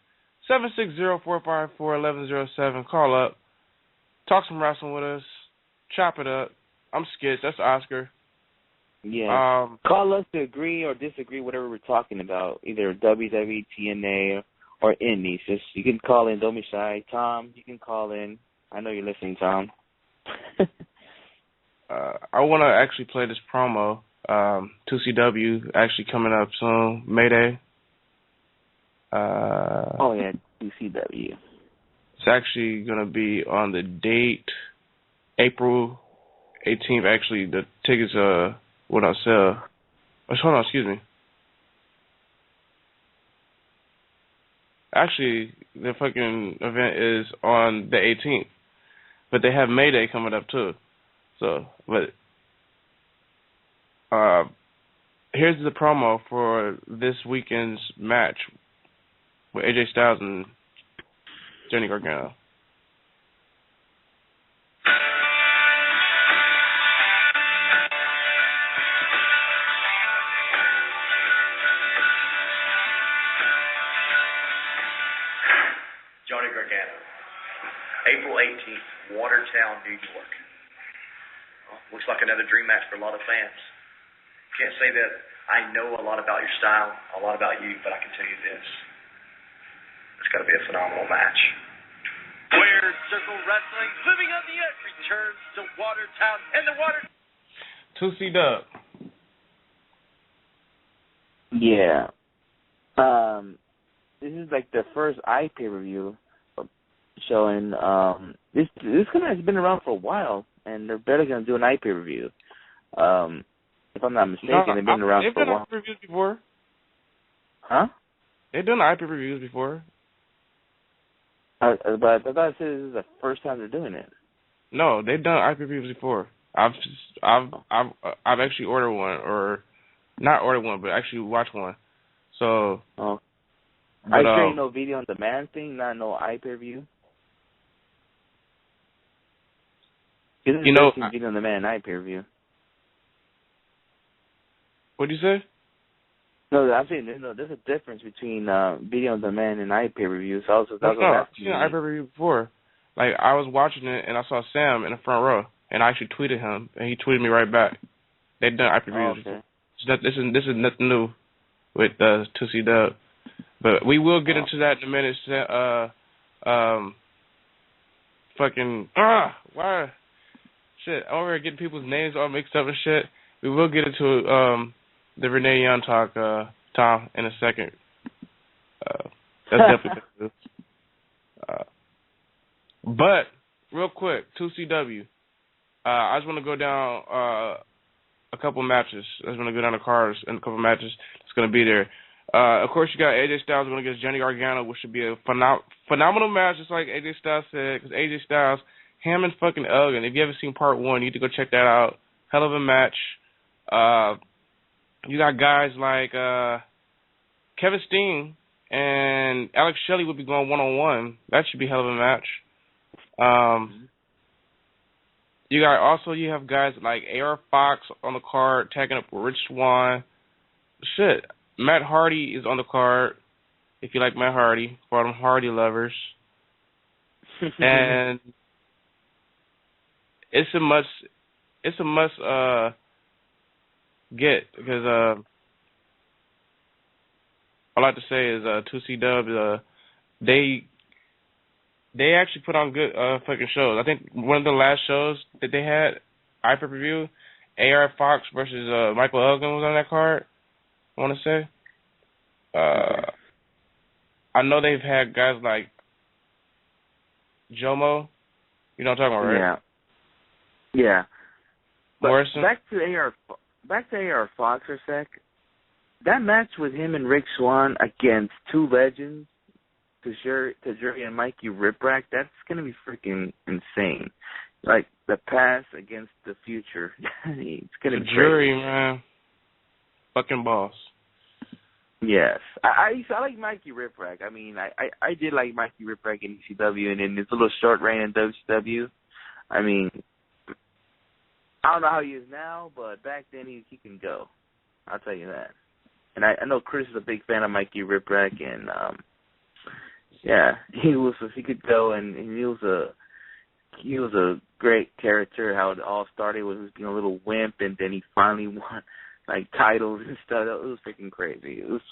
760-454-1107. Call up, talk some wrestling with us, chop it up. I'm Skitz. That's Oscar. Yeah. Call us to agree or disagree, whatever we're talking about, either WWE, TNA, or Indy. Just you can call in. Don't be shy. Tom, you can call in. I know you're listening, Tom. I want to actually play this promo. 2CW actually coming up soon. Mayday. 2CW. It's actually going to be on the date April 18th. Actually, the tickets will not sell. Hold on, excuse me. Actually, the fucking event is on the 18th, but they have Mayday coming up too. So, but here's the promo for this weekend's match with AJ Styles and Johnny Gargano. Johnny Gargano, April 18th, Watertown, New York. Well, looks like another dream match for a lot of fans. Can't say that I know a lot about your style, a lot about you, but I can tell you this. It's got to be a phenomenal match. Where Circle Wrestling, living on the edge, returns to Watertown and the Water. 2C-Dub. Yeah. This is like the first pay-per-view showing. This kind of has been around for a while, and they're barely going to do an pay-per-view. If I'm not mistaken, they've been around for a while. They've done pay-per-views before. Huh? They've done pay-per-views before. But I thought it said this is the first time they're doing it. No, they've done pay-per-views before. I've actually ordered one, or not ordered one, but actually watched one. So. Oh. I say no video on demand thing, not no pay-per-view. You know, video on demand pay-per-view. What'd you say? No, I'm saying there's a difference between video on demand and pay-per-view. So I've seen pay-per-view before. Like I was watching it and I saw Sam in the front row, and I actually tweeted him, and he tweeted me right back. They've done pay-per-views. Okay. This is nothing new with 2C-Dub. But we will get into that in a minute. Why? Shit, I'm over here getting people's names all mixed up and shit. We will get into the Renee Young talk, Tom, in a second. That's definitely good. But, real quick, 2CW. I just want to go down a couple matches. I just want to go down the cards and a couple matches that's going to be there. Of course, you got AJ Styles going against Johnny Gargano, which should be a phenomenal match, just like AJ Styles said, because AJ Styles, him and fucking Elgin, if you haven't seen part one, you need to go check that out. Hell of a match. You got guys like Kevin Steen and Alex Shelley would be going one-on-one. That should be hell of a match. You have guys like AR Fox on the card, tagging up with Rich Swann. Shit. Matt Hardy is on the card, if you like Matt Hardy, for them Hardy lovers. And it's a must get, because all I like to say is 2C-Dub, they actually put on good fucking shows. I think one of the last shows that they had, pay-per-view, AR Fox versus Michael Elgin was on that card. I want to say. I know they've had guys like Jomo. You know what I'm talking about, right? Yeah. But Morrison. Back to AR Fox for a sec. That match with him and Rick Swann against two legends, Tajiri and Mikey Riprack, that's gonna be freaking insane. Like the past against the future. It's gonna be Tajiri, man. Fucking boss. Yes, I like Mikey Ripwreck. I mean, I did like Mikey Ripwreck in ECW, and in his little short reign in WCW. I mean, I don't know how he is now, but back then he can go. I'll tell you that. And I know Chris is a big fan of Mikey Ripwreck, and yeah, he could go, and he was a great character. How it all started was being a little wimp, and then he finally won like titles and stuff. It was freaking crazy. It was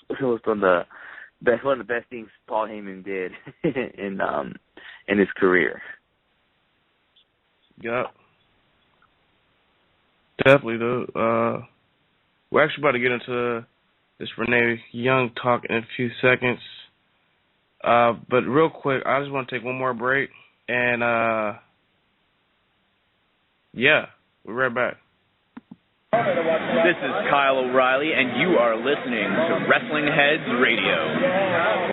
one of the best things Paul Heyman did in his career. Yep. Definitely, though. We're actually about to get into this Renee Young talk in a few seconds. But real quick, I just want to take one more break. And, yeah, we're right back. This is Kyle O'Reilly, and you are listening to Wrestlingheads Radio.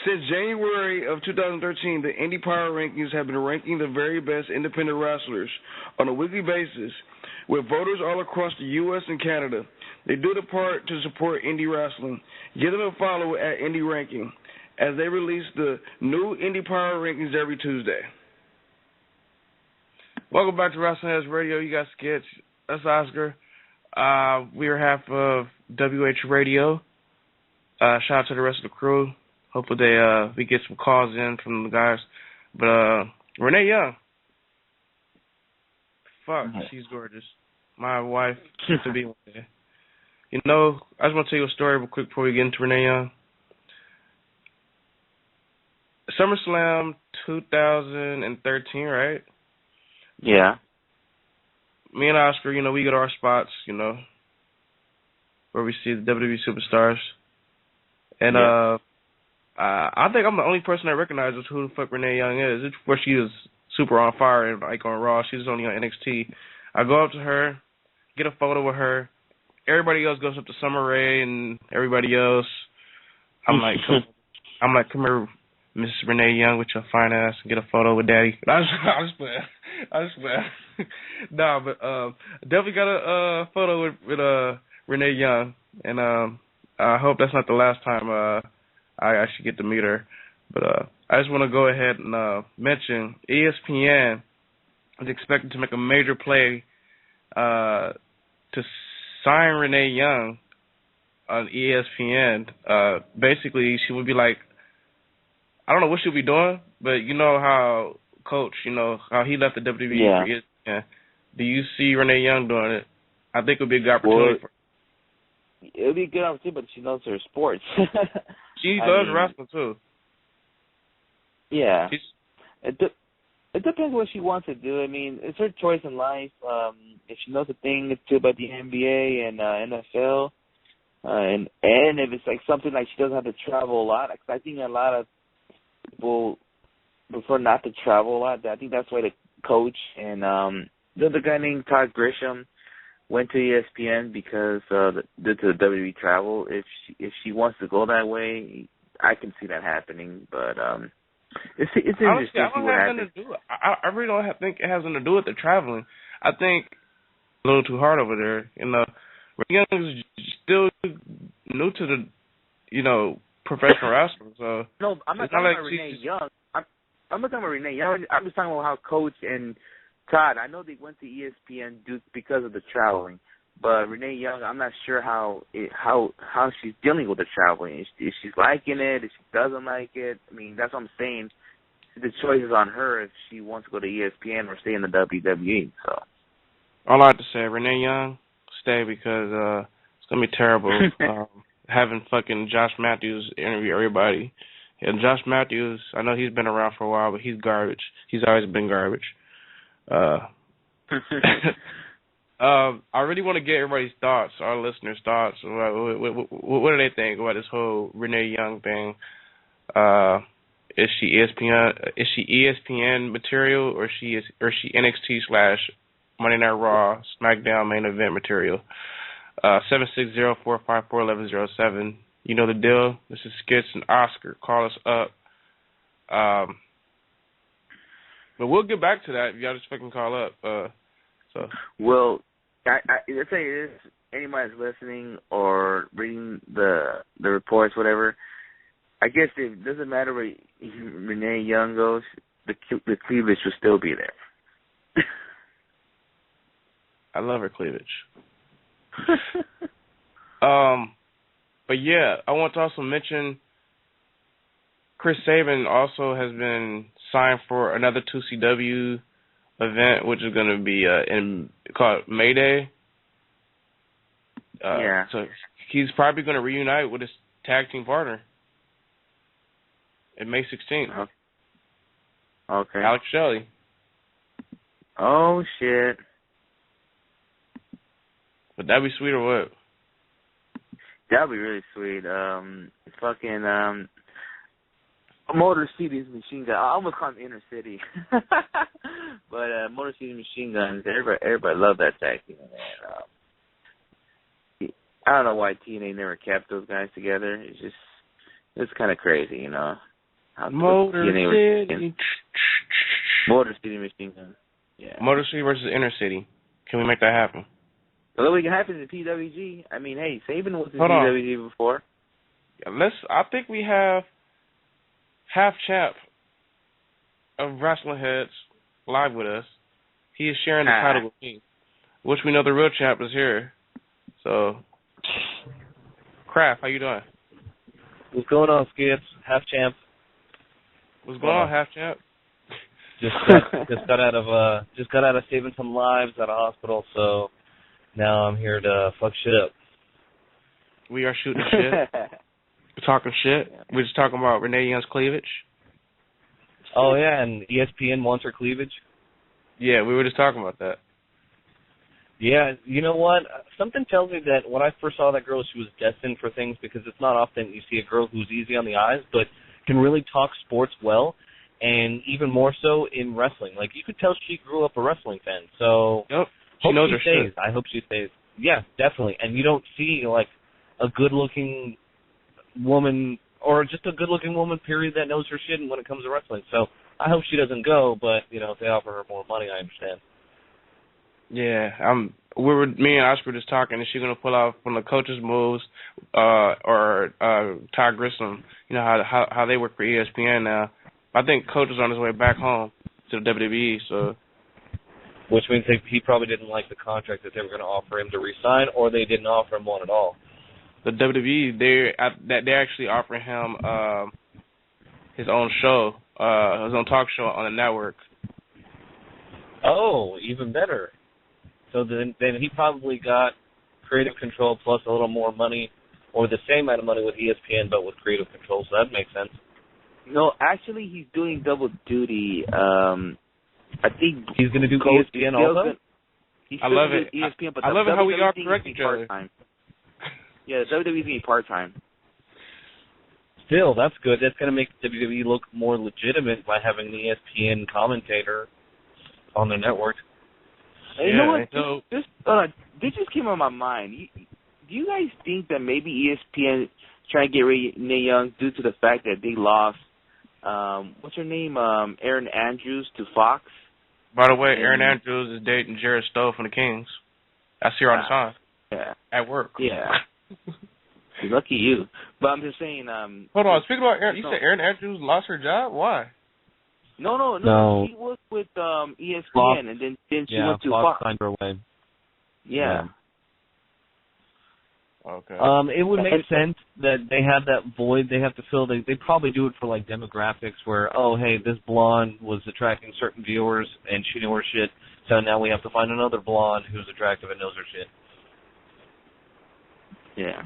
Since January of 2013, the Indy Power Rankings have been ranking the very best independent wrestlers on a weekly basis with voters all across the U.S. and Canada. They do the part to support indie wrestling. Give them a follow at Indie Ranking as they release the new Indy Power Rankings every Tuesday. Welcome back to Wrestlingheads Radio. You got Sketch. That's Oscar. We are half of WH Radio. Shout out to the rest of the crew. Hopefully we get some calls in from the guys. But Renee Young. Fuck, she's gorgeous. My wife to be one day. You know, I just want to tell you a story real quick before we get into Renee Young. SummerSlam 2013, right? Yeah. Me and Oscar, you know, we get our spots, you know, where we see the WWE superstars. And I think I'm the only person that recognizes who the fuck Renee Young is. It's where she was super on fire and like on Raw. She was only on NXT. I go up to her, get a photo with her. Everybody else goes up to Summer Rae and everybody else. I'm like, come here, Miss Renee Young, with your fine ass, and get a photo with Daddy. I just play. Nah, but definitely got a photo with Renee Young, and I hope that's not the last time I actually get to meet her. But I just want to go ahead and mention ESPN is expected to make a major play to sign Renee Young on ESPN. Basically, she would be like, I don't know what she'll be doing, but you know how Coach, you know, how he left the WWE for ESPN. Do you see Renee Young doing it? I think it would be a good opportunity for her. It would be a good opportunity, but she knows her sports. She loves wrestling, too. Yeah. It depends what she wants to do. I mean, it's her choice in life. If she knows a thing or two about the NBA and NFL, and if it's like something like she doesn't have to travel a lot, because I think a lot of people prefer not to travel a lot. I think that's why the coach and the other guy named Todd Grisham went to ESPN because due to the WWE travel. If she wants to go that way, I can see that happening. But it's interesting to see what happens. I really don't think it has nothing to do with the traveling. I think a little too hard over there. You know, Renee Young is still new to the, you know, professional wrestling. So no, I'm not talking about Renee Young. I'm not talking about Renee Young. I'm just talking about how Coach and Todd, I know they went to ESPN because of the traveling, but Renee Young, I'm not sure how she's dealing with the traveling. If she's liking it, if she doesn't like it. I mean, that's what I'm saying. The choice is on her if she wants to go to ESPN or stay in the WWE. So, all I have to say, Renee Young, stay, because it's gonna be terrible having fucking Josh Matthews interview everybody. And Josh Matthews, I know he's been around for a while, but he's garbage. He's always been garbage. I really want to get everybody's thoughts, our listeners' thoughts. What do they think about this whole Renee Young thing? Is she ESPN material, or is she NXT / Monday Night Raw SmackDown main event material? 760-454-1107. You know the deal. This is Skits and Oscar. Call us up. But we'll get back to that if y'all just fucking call up. Well, let's say this. anybody's listening or reading the reports, whatever, I guess it doesn't matter where Renee Young goes, the cleavage will still be there. I love her cleavage. But yeah, I want to also mention Chris Sabin also has been signed for another 2CW event, which is going to be called Mayday. So he's probably going to reunite with his tag team partner in May 16th. Okay. Alex Shelley. Oh, shit. Would that be sweet or what? That would be really sweet. Fucking Motor City's Machine Gun. I almost call him Inner City. But Motor City Machine Guns, everybody loved that tag team, man. I don't know why TNA never kept those guys together. It's kind of crazy, you know. Motor City Machine Gun. Yeah. Motor City versus Inner City. Can we make that happen? Well, it can happen in PWG. I mean, hey, Sabin was in PWG before. Yeah, I think we have half champ of Wrestlingheads live with us. He is sharing the title with me, which we know the real champ is here. So, Kraft, how you doing? What's going on, Skips? Half champ. What's going on, half champ? Just got out of saving some lives at a hospital, so now I'm here to fuck shit up. We are shooting shit. We're talking shit. We're just talking about Renee Young's cleavage. Oh yeah, and ESPN wants her cleavage. Yeah, we were just talking about that. Yeah, you know what? Something tells me that when I first saw that girl, she was destined for things, because it's not often you see a girl who's easy on the eyes, but can really talk sports well, and even more so in wrestling. Like, you could tell she grew up a wrestling fan. So, She knows her stays. shit. I hope she stays. Yeah, definitely. And you don't see, like, a good-looking woman, or just a good-looking woman, period, that knows her shit when it comes to wrestling. So, I hope she doesn't go, but, you know, if they offer her more money, I understand. Yeah, me and Oscar were just talking. Is she gonna pull off one of the coaches' moves, or Todd Grissom? You know how they work for ESPN now. I think Coach is on his way back home to the WWE. So, which means he probably didn't like the contract that they were going to offer him to re-sign, or they didn't offer him one at all. The WWE, they're actually offering him his own show, his own talk show on the network. Oh, even better. So then he probably got creative control plus a little more money, or the same amount of money with ESPN, but with creative control, so that makes sense. No, actually, he's doing double duty. I think he's going to do ESPN also? I love it. ESPN, but I love it how we all correct each other. Yeah, WWE's being part-time. Still, that's good. That's going to make WWE look more legitimate by having the ESPN commentator on their network. You know what? This just came on my mind. Do you guys think that maybe ESPN trying to get Renee Young due to the fact that they lost, what's her name, Erin Andrews to Fox? By the way, Erin Andrews is dating Jared Stowe from the Kings. I see her all the time. Yeah. At work. Yeah. Lucky you. But I'm just saying. Hold on. Speaking about Erin, you said Erin Andrews lost her job? Why? No. She was with ESPN, Fox, and then she went to Fox. Signed her away. Yeah. Okay. It would make sense that they have that void they have to fill. They probably do it for, like, demographics where, oh, hey, this blonde was attracting certain viewers and she knew her shit, so now we have to find another blonde who's attractive and knows her shit. Yeah.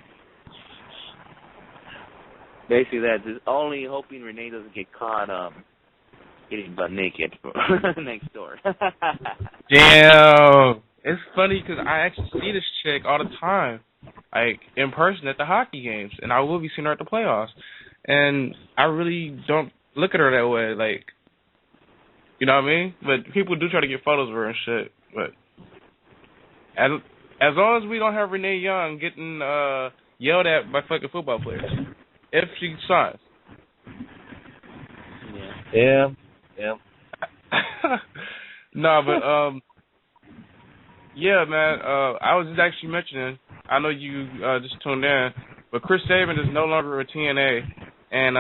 Basically that. Just only hoping Renee doesn't get caught getting butt naked next door. Damn. It's funny because I actually see this chick all the time, like, in person at the hockey games, and I will be seeing her at the playoffs. And I really don't look at her that way, like, you know what I mean? But people do try to get photos of her and shit. But as long as we don't have Renee Young getting yelled at by fucking football players, if she signs. Yeah. No, but yeah, man. I was just actually mentioning I know you just tuned in, but Chris Sabin is no longer a TNA, and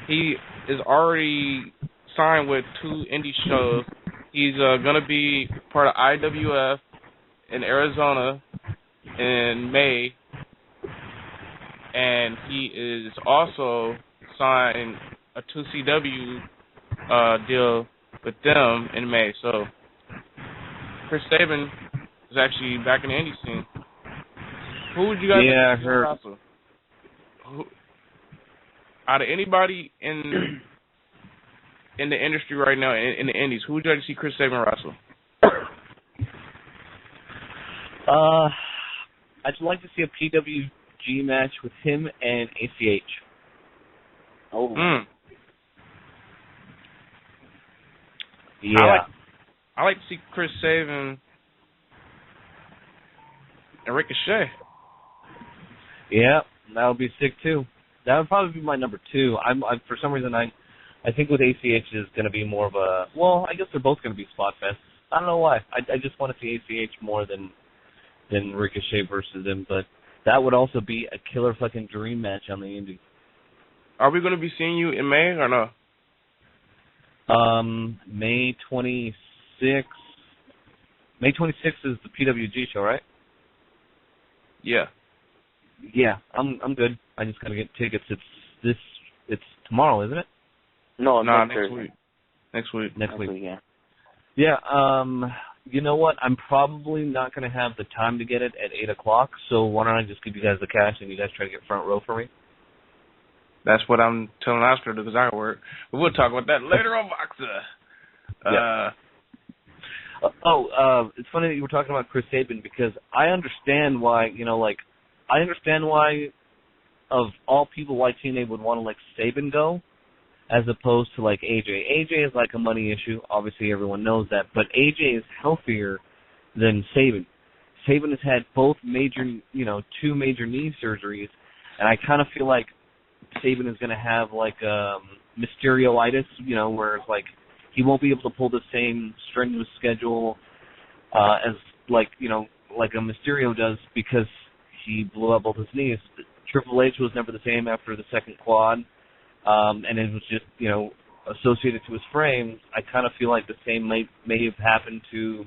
he is already signed with 2 indie shows. He's going to be part of IWF in Arizona in May, and he is also signed a 2CW deal with them in May. So Chris Sabin is actually back in the indie scene. Who would you guys like to see wrestle? Out of anybody in the industry right now, in the indies, who would you like to see Chris Sabin wrestle? I'd like to see a PWG match with him and ACH. Oh. Yeah. I like to see Chris Sabin and Ricochet. Yeah, that would be sick too. That would probably be my number 2. I'm for some reason I think with ACH is going to be more of a, well, I guess they're both going to be spot fest. I don't know why. I just want to see ACH more than Ricochet versus him, but that would also be a killer fucking dream match on the indie. Are we going to be seeing you in May or no? May 26th. May 26th is the PWG show, right? Yeah. Yeah, I'm good. I just gotta get tickets. It's tomorrow, isn't it? No, next Thursday. week. Next week. Yeah. Yeah. You know what? I'm probably not gonna have the time to get it at 8:00. So why don't I just give you guys the cash and you guys try to get front row for me? That's what I'm telling Oscar to do because I work. But we'll talk about that later on, Boxer. It's funny that you were talking about Chris Sabin because I understand why, I understand why, of all people, why TNA would want to let Sabin go as opposed to, AJ. AJ is a money issue. Obviously, everyone knows that. But AJ is healthier than Sabin. Sabin has had both major, 2 major knee surgeries, and I kind of feel like Sabin is going to have, Mysterio-itis, where it's he won't be able to pull the same strenuous schedule as, like a Mysterio does because he blew out both his knees. Triple H was never the same after the second quad, and it was just, associated to his frame. I kind of feel like the same may have happened to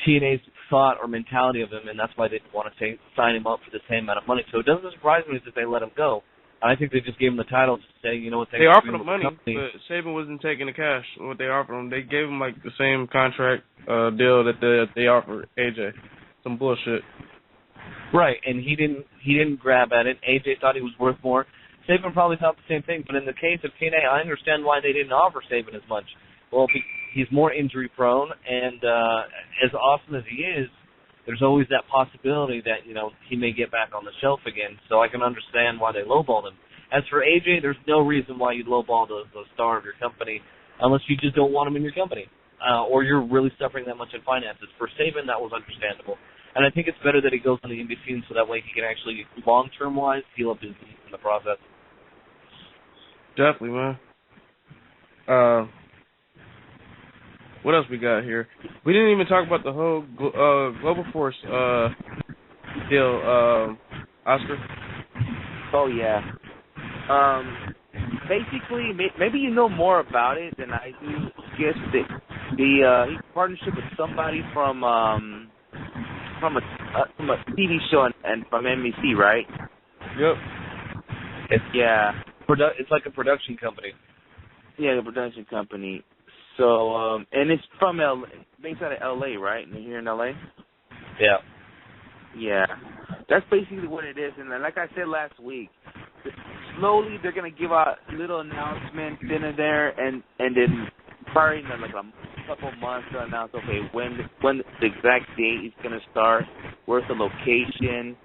TNA's thought or mentality of him, and that's why they didn't want to sign him up for the same amount of money. So it doesn't surprise me that they let him go. And I think they just gave him the title to say, what they offered him money, but Sabin wasn't taking the cash. What they offered him, they gave him the same contract deal that they offered AJ. Some bullshit. Right, and he didn't grab at it. AJ thought he was worth more. Sabin probably thought the same thing. But in the case of TNA, I understand why they didn't offer Sabin as much. Well, he's more injury prone, and as awesome as he is, there's always that possibility that, he may get back on the shelf again. So I can understand why they lowballed him. As for AJ, there's no reason why you'd lowball the star of your company unless you just don't want him in your company or you're really suffering that much in finances. For Sabin, that was understandable. And I think it's better that he goes on the indie scene so that way he can actually, long-term wise, heal up his knees in the process. Definitely, man. What else we got here? We didn't even talk about the whole Global Force deal, Oscar. Oh, yeah. Basically, maybe you know more about it than I do. Guess the partnership with somebody from a TV show and from NBC, right? Yep. It's like a production company. Yeah, a production company. So, and it's from based out of LA, right? And here in LA? Yeah. Yeah. That's basically what it is. And then, like I said last week, slowly they're going to give out little announcements in and there, and then probably in a couple months to announce, okay, when the exact date is going to start, where's the location.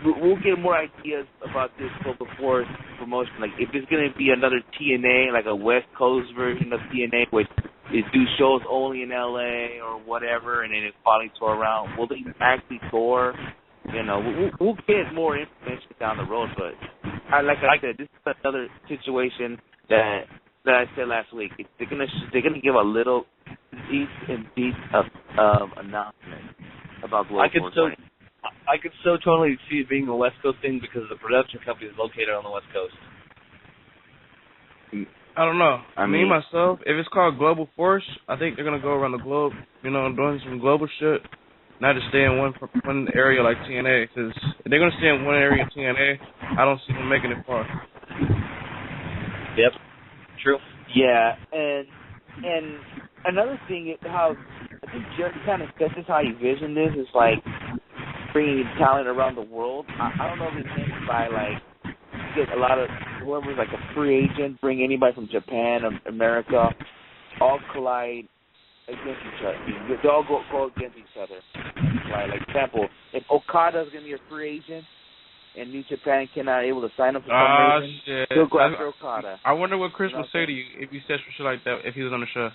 We'll get more ideas about this Global Force promotion. If it's going to be another TNA, like a West Coast version of TNA, which is do shows only in LA or whatever, and then it's probably tour around. Will they actually tour? We'll get more information down the road. But like I said, this is another situation that I said last week. They're gonna give a little deep of announcement about Global Force. I could so totally see it being a West Coast thing because the production company is located on the West Coast. I don't know. Me, myself, if it's called Global Force, I think they're going to go around the globe, doing some global shit, not just stay in one area like TNA, because if they're going to stay in one area in TNA, I don't see them making it far. Yep. True. Yeah, and another thing, how I think Jerry kind of says how he visioned this is like bringing talent around the world. I don't know if it's meant by like get a lot of whoever's like a free agent, bring anybody from Japan or America, all collide against each other. They all go against each other. Right? Like example, if Okada's gonna be a free agent and New Japan cannot able to sign him for some reason, shit. he'll go after Okada. I wonder what Chris would say to you if you said some shit like that if he was on the show.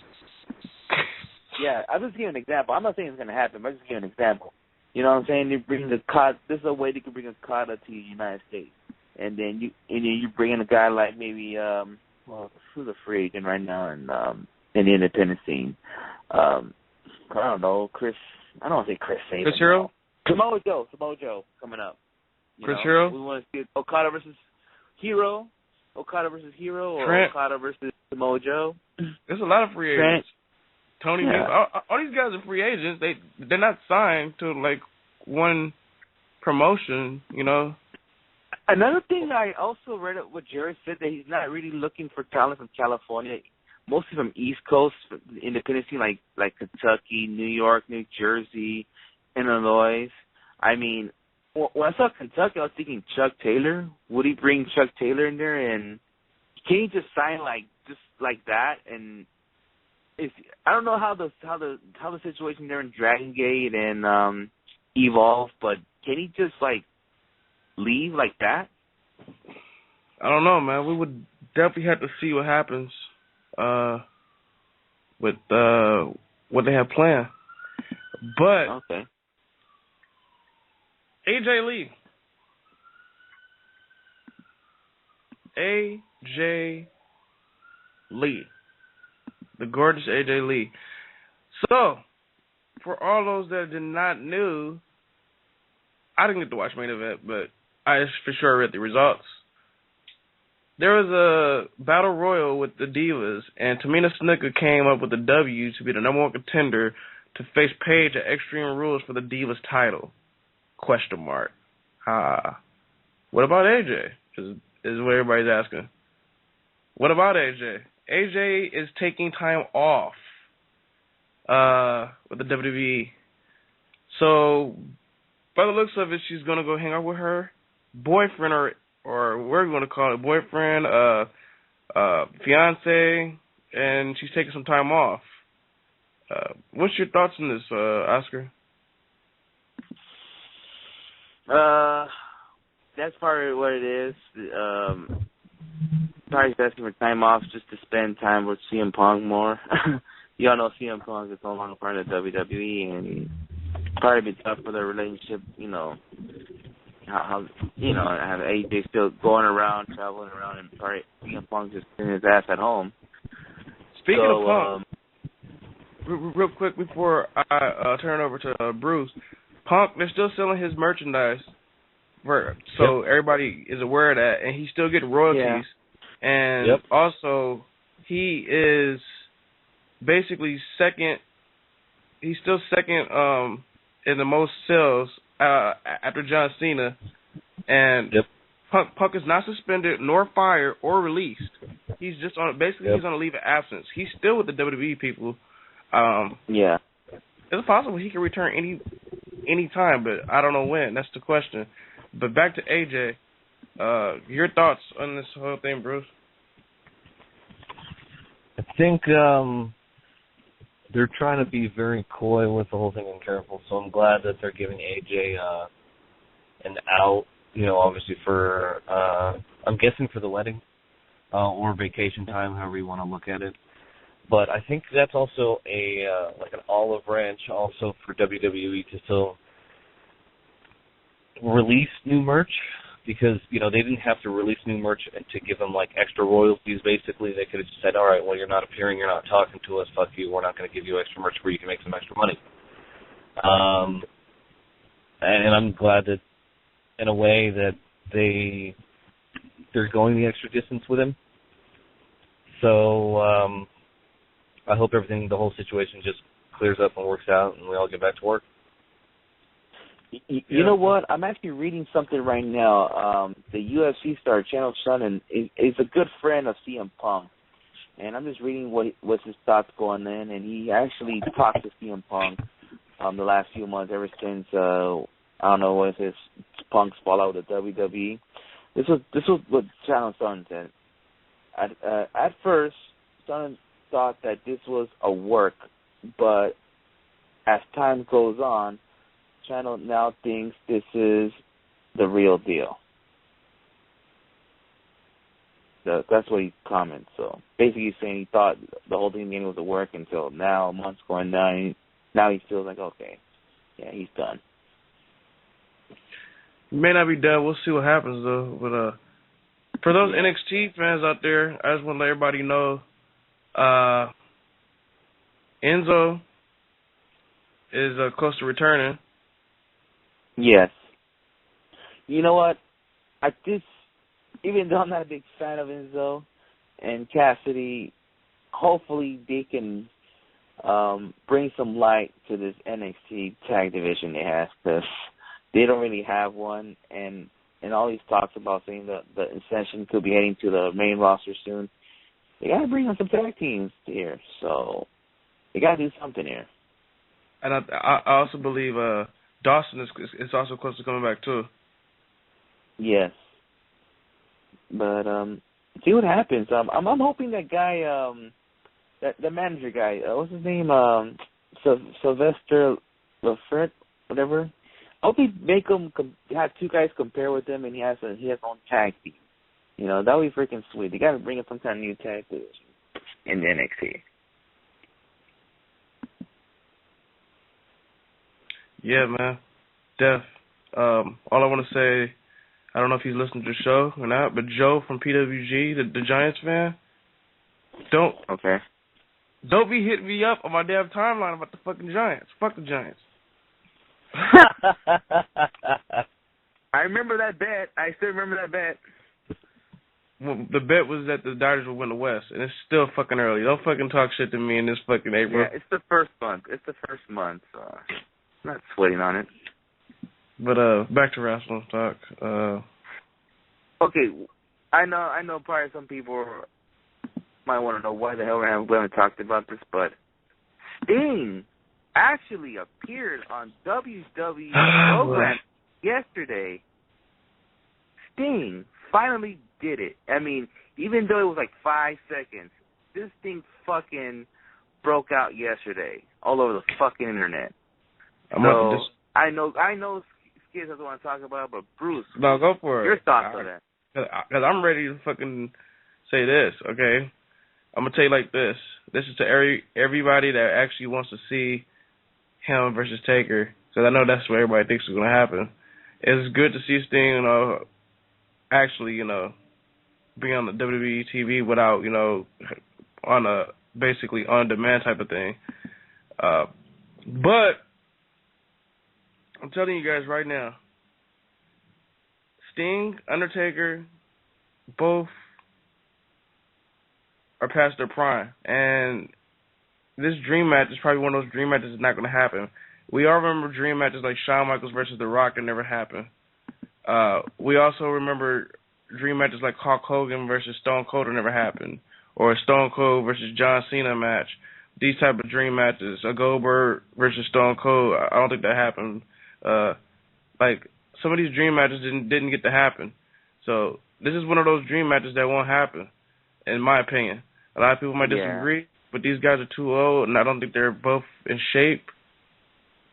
Yeah, I'm just giving an example. I'm not saying it's gonna happen, but I'm just giving an example. You know what I'm saying? You bring the Okada. This is a way they can bring Okada to the United States. And then you bring in a guy like maybe who's a free agent right now in the independent scene. I don't know, Chris. I don't want to say Chris Sabin. Chris Hero? Samoa Joe coming up. Chris Hero? We want to see Okada versus Hero, or Trent. Okada versus Samoa Joe. There's a lot of free agents. Tony, all these guys are free agents. They're not signed to like one promotion, Another thing I also read what Jerry said, that he's not really looking for talent from California, mostly from East Coast, independent scene like Kentucky, New York, New Jersey, Illinois. I mean, when I saw Kentucky, I was thinking Chuck Taylor. Would he bring Chuck Taylor in there, and can he just sign just like that? And I don't know how the situation there in Dragon Gate and Evolve, but can he just leave like that? I don't know, man. We would definitely have to see what happens with what they have planned. But okay. AJ Lee, the gorgeous AJ Lee. So, for all those that did not know, I didn't get to watch main event, but I for sure read the results. There was a battle royal with the Divas, and Tamina Snuka came up with the W to be the number one contender to face Paige at Extreme Rules for the Divas title. ? What about AJ? Is what everybody's asking. What about AJ? AJ is taking time off with the WWE. So, by the looks of it, she's going to go hang out with her boyfriend, or what are we going to call it, boyfriend, fiance, and she's taking some time off. What's your thoughts on this, Oscar? That's probably what it is. Probably asking for time off just to spend time with CM Punk more. Y'all know CM Punk is no longer part of WWE, and probably been tough for their relationship. How have AJ still going around, traveling around, and probably CM Punk just sitting his ass at home. Speaking of Punk, real quick before I turn it over to Bruce, Punk, they're still selling his merchandise, so everybody is aware of that, and he's still getting royalties. Yeah. And also, he is basically second. He's still second in the most sales after John Cena, and Punk is not suspended nor fired or released. He's just on he's on a leave of absence. He's still with the WWE people. It's possible he can return any time, but I don't know when. That's the question. But back to AJ. Your thoughts on this whole thing, Bruce? I think they're trying to be very coy with the whole thing and careful, so I'm glad that they're giving AJ an out, obviously for, I'm guessing for the wedding or vacation time, however you want to look at it. But I think that's also an olive branch also for WWE to still release new merch, because they didn't have to release new merch to give them extra royalties. Basically, they could have just said, all right, well, you're not appearing, you're not talking to us, fuck you, we're not going to give you extra merch where you can make some extra money. and I'm glad that, in a way, that they're going the extra distance with him. So I hope the whole situation just clears up and works out, and we all get back to work. You know what? I'm actually reading something right now. The UFC star Channel Sonnen is a good friend of CM Punk, and I'm just reading what's his thoughts going in. And he actually talked to CM Punk the last few months, ever since I don't know what his Punk's fallout with the WWE. This was what Channel Sonnen said. At first, Sonnen thought that this was a work, but as time goes on, Channel now thinks this is the real deal. That's what he comments. So basically he's saying he thought the whole thing was a work until now, months going down, now he feels like, okay, yeah, he's done. He may not be done. We'll see what happens, though. But for those NXT fans out there, I just want to let everybody know Enzo is close to returning. Yes. You know what? Even though I'm not a big fan of Enzo and Cassidy, hopefully they can bring some light to this NXT tag division they have, because they don't really have one, and all these talks about saying the Ascension could be heading to the main roster soon. They got to bring on some tag teams here, so they got to do something here. And I also believe Dawson is also close to coming back too. Yes, but see what happens. I'm hoping that guy, the manager guy, what's his name, Sylvester Lafrette, whatever. I hope they make him have two guys compare with him, and he has his own tag team. You know, that would be freaking sweet. They got to bring in some kind of new tag division in the NXT. Yeah, man. Def. All I want to say, I don't know if he's listening to the show or not, but Joe from PWG, the Giants fan, don't be hitting me up on my damn timeline about the fucking Giants. Fuck the Giants. I remember that bet. I still remember that bet. Well, the bet was that the Dodgers would win the West, and it's still fucking early. Don't fucking talk shit to me in this fucking April. Yeah, it's the first month. So I'm not sweating on it. But back to wrestling talk. Okay, I know probably some people might want to know why the hell we haven't talked about this, but Sting actually appeared on WWE program yesterday. Sting finally did it. I mean, even though it was like 5 seconds, this thing fucking broke out yesterday all over the fucking internet. I know Skids doesn't want to talk about it, but Bruce, no, go for it. Your thoughts on that? Because I'm ready to fucking say this, okay? I'm going to tell you like this. This is to everybody that actually wants to see him versus Taker, because I know that's what everybody thinks is going to happen. It's good to see Sting, actually, be on the WWE TV without, on a basically on-demand type of thing. But I'm telling you guys right now, Sting, Undertaker, both are past their prime. And this dream match is probably one of those dream matches that's not going to happen. We all remember dream matches like Shawn Michaels versus The Rock that never happened. We also remember dream matches like Hulk Hogan versus Stone Cold that never happened. Or a Stone Cold versus John Cena match. These type of dream matches. A Goldberg versus Stone Cold, I don't think that happened. Some of these dream matches didn't get to happen. So this is one of those dream matches that won't happen, in my opinion. A lot of people might disagree, but these guys are too old, and I don't think they're both in shape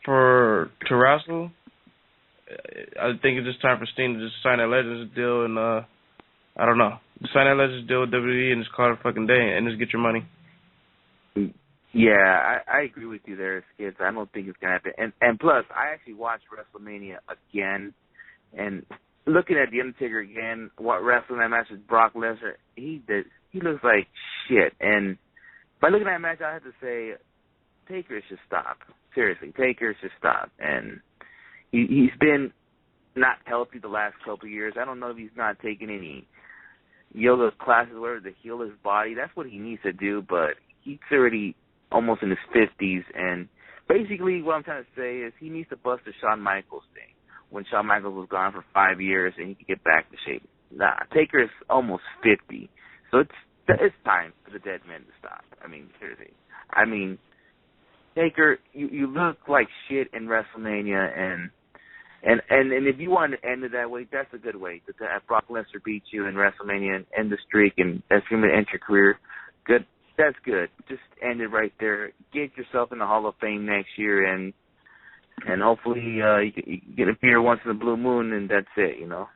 to wrestle. I think it's just time for Sting to just sign that Legends deal, and I don't know. Sign that Legends deal with WWE and just call it a fucking day and just get your money. Yeah, I agree with you there, Skids. I don't think it's going to happen. And plus, I actually watched WrestleMania again, and looking at The Undertaker again, wrestling that match with Brock Lesnar, he looks like shit. And by looking at that match, I have to say, Taker should stop. Seriously, Taker should stop. And he's been not healthy the last couple of years. I don't know if he's not taking any yoga classes, whatever, to heal his body. That's what he needs to do, but he's already almost in his 50s, and basically what I'm trying to say is he needs to bust the Shawn Michaels thing when Shawn Michaels was gone for 5 years and he could get back to shape. Nah, Taker is almost 50, so it's time for the dead man to stop. I mean, seriously. I mean, Taker, you look like shit in WrestleMania, and if you want to end it that way, that's a good way. To have Brock Lesnar beat you in WrestleMania and end the streak, and that's going to end your career. Good. That's good. Just end it right there. Get yourself in the Hall of Fame next year, and hopefully you get a appear once in a blue moon, and that's it, you know.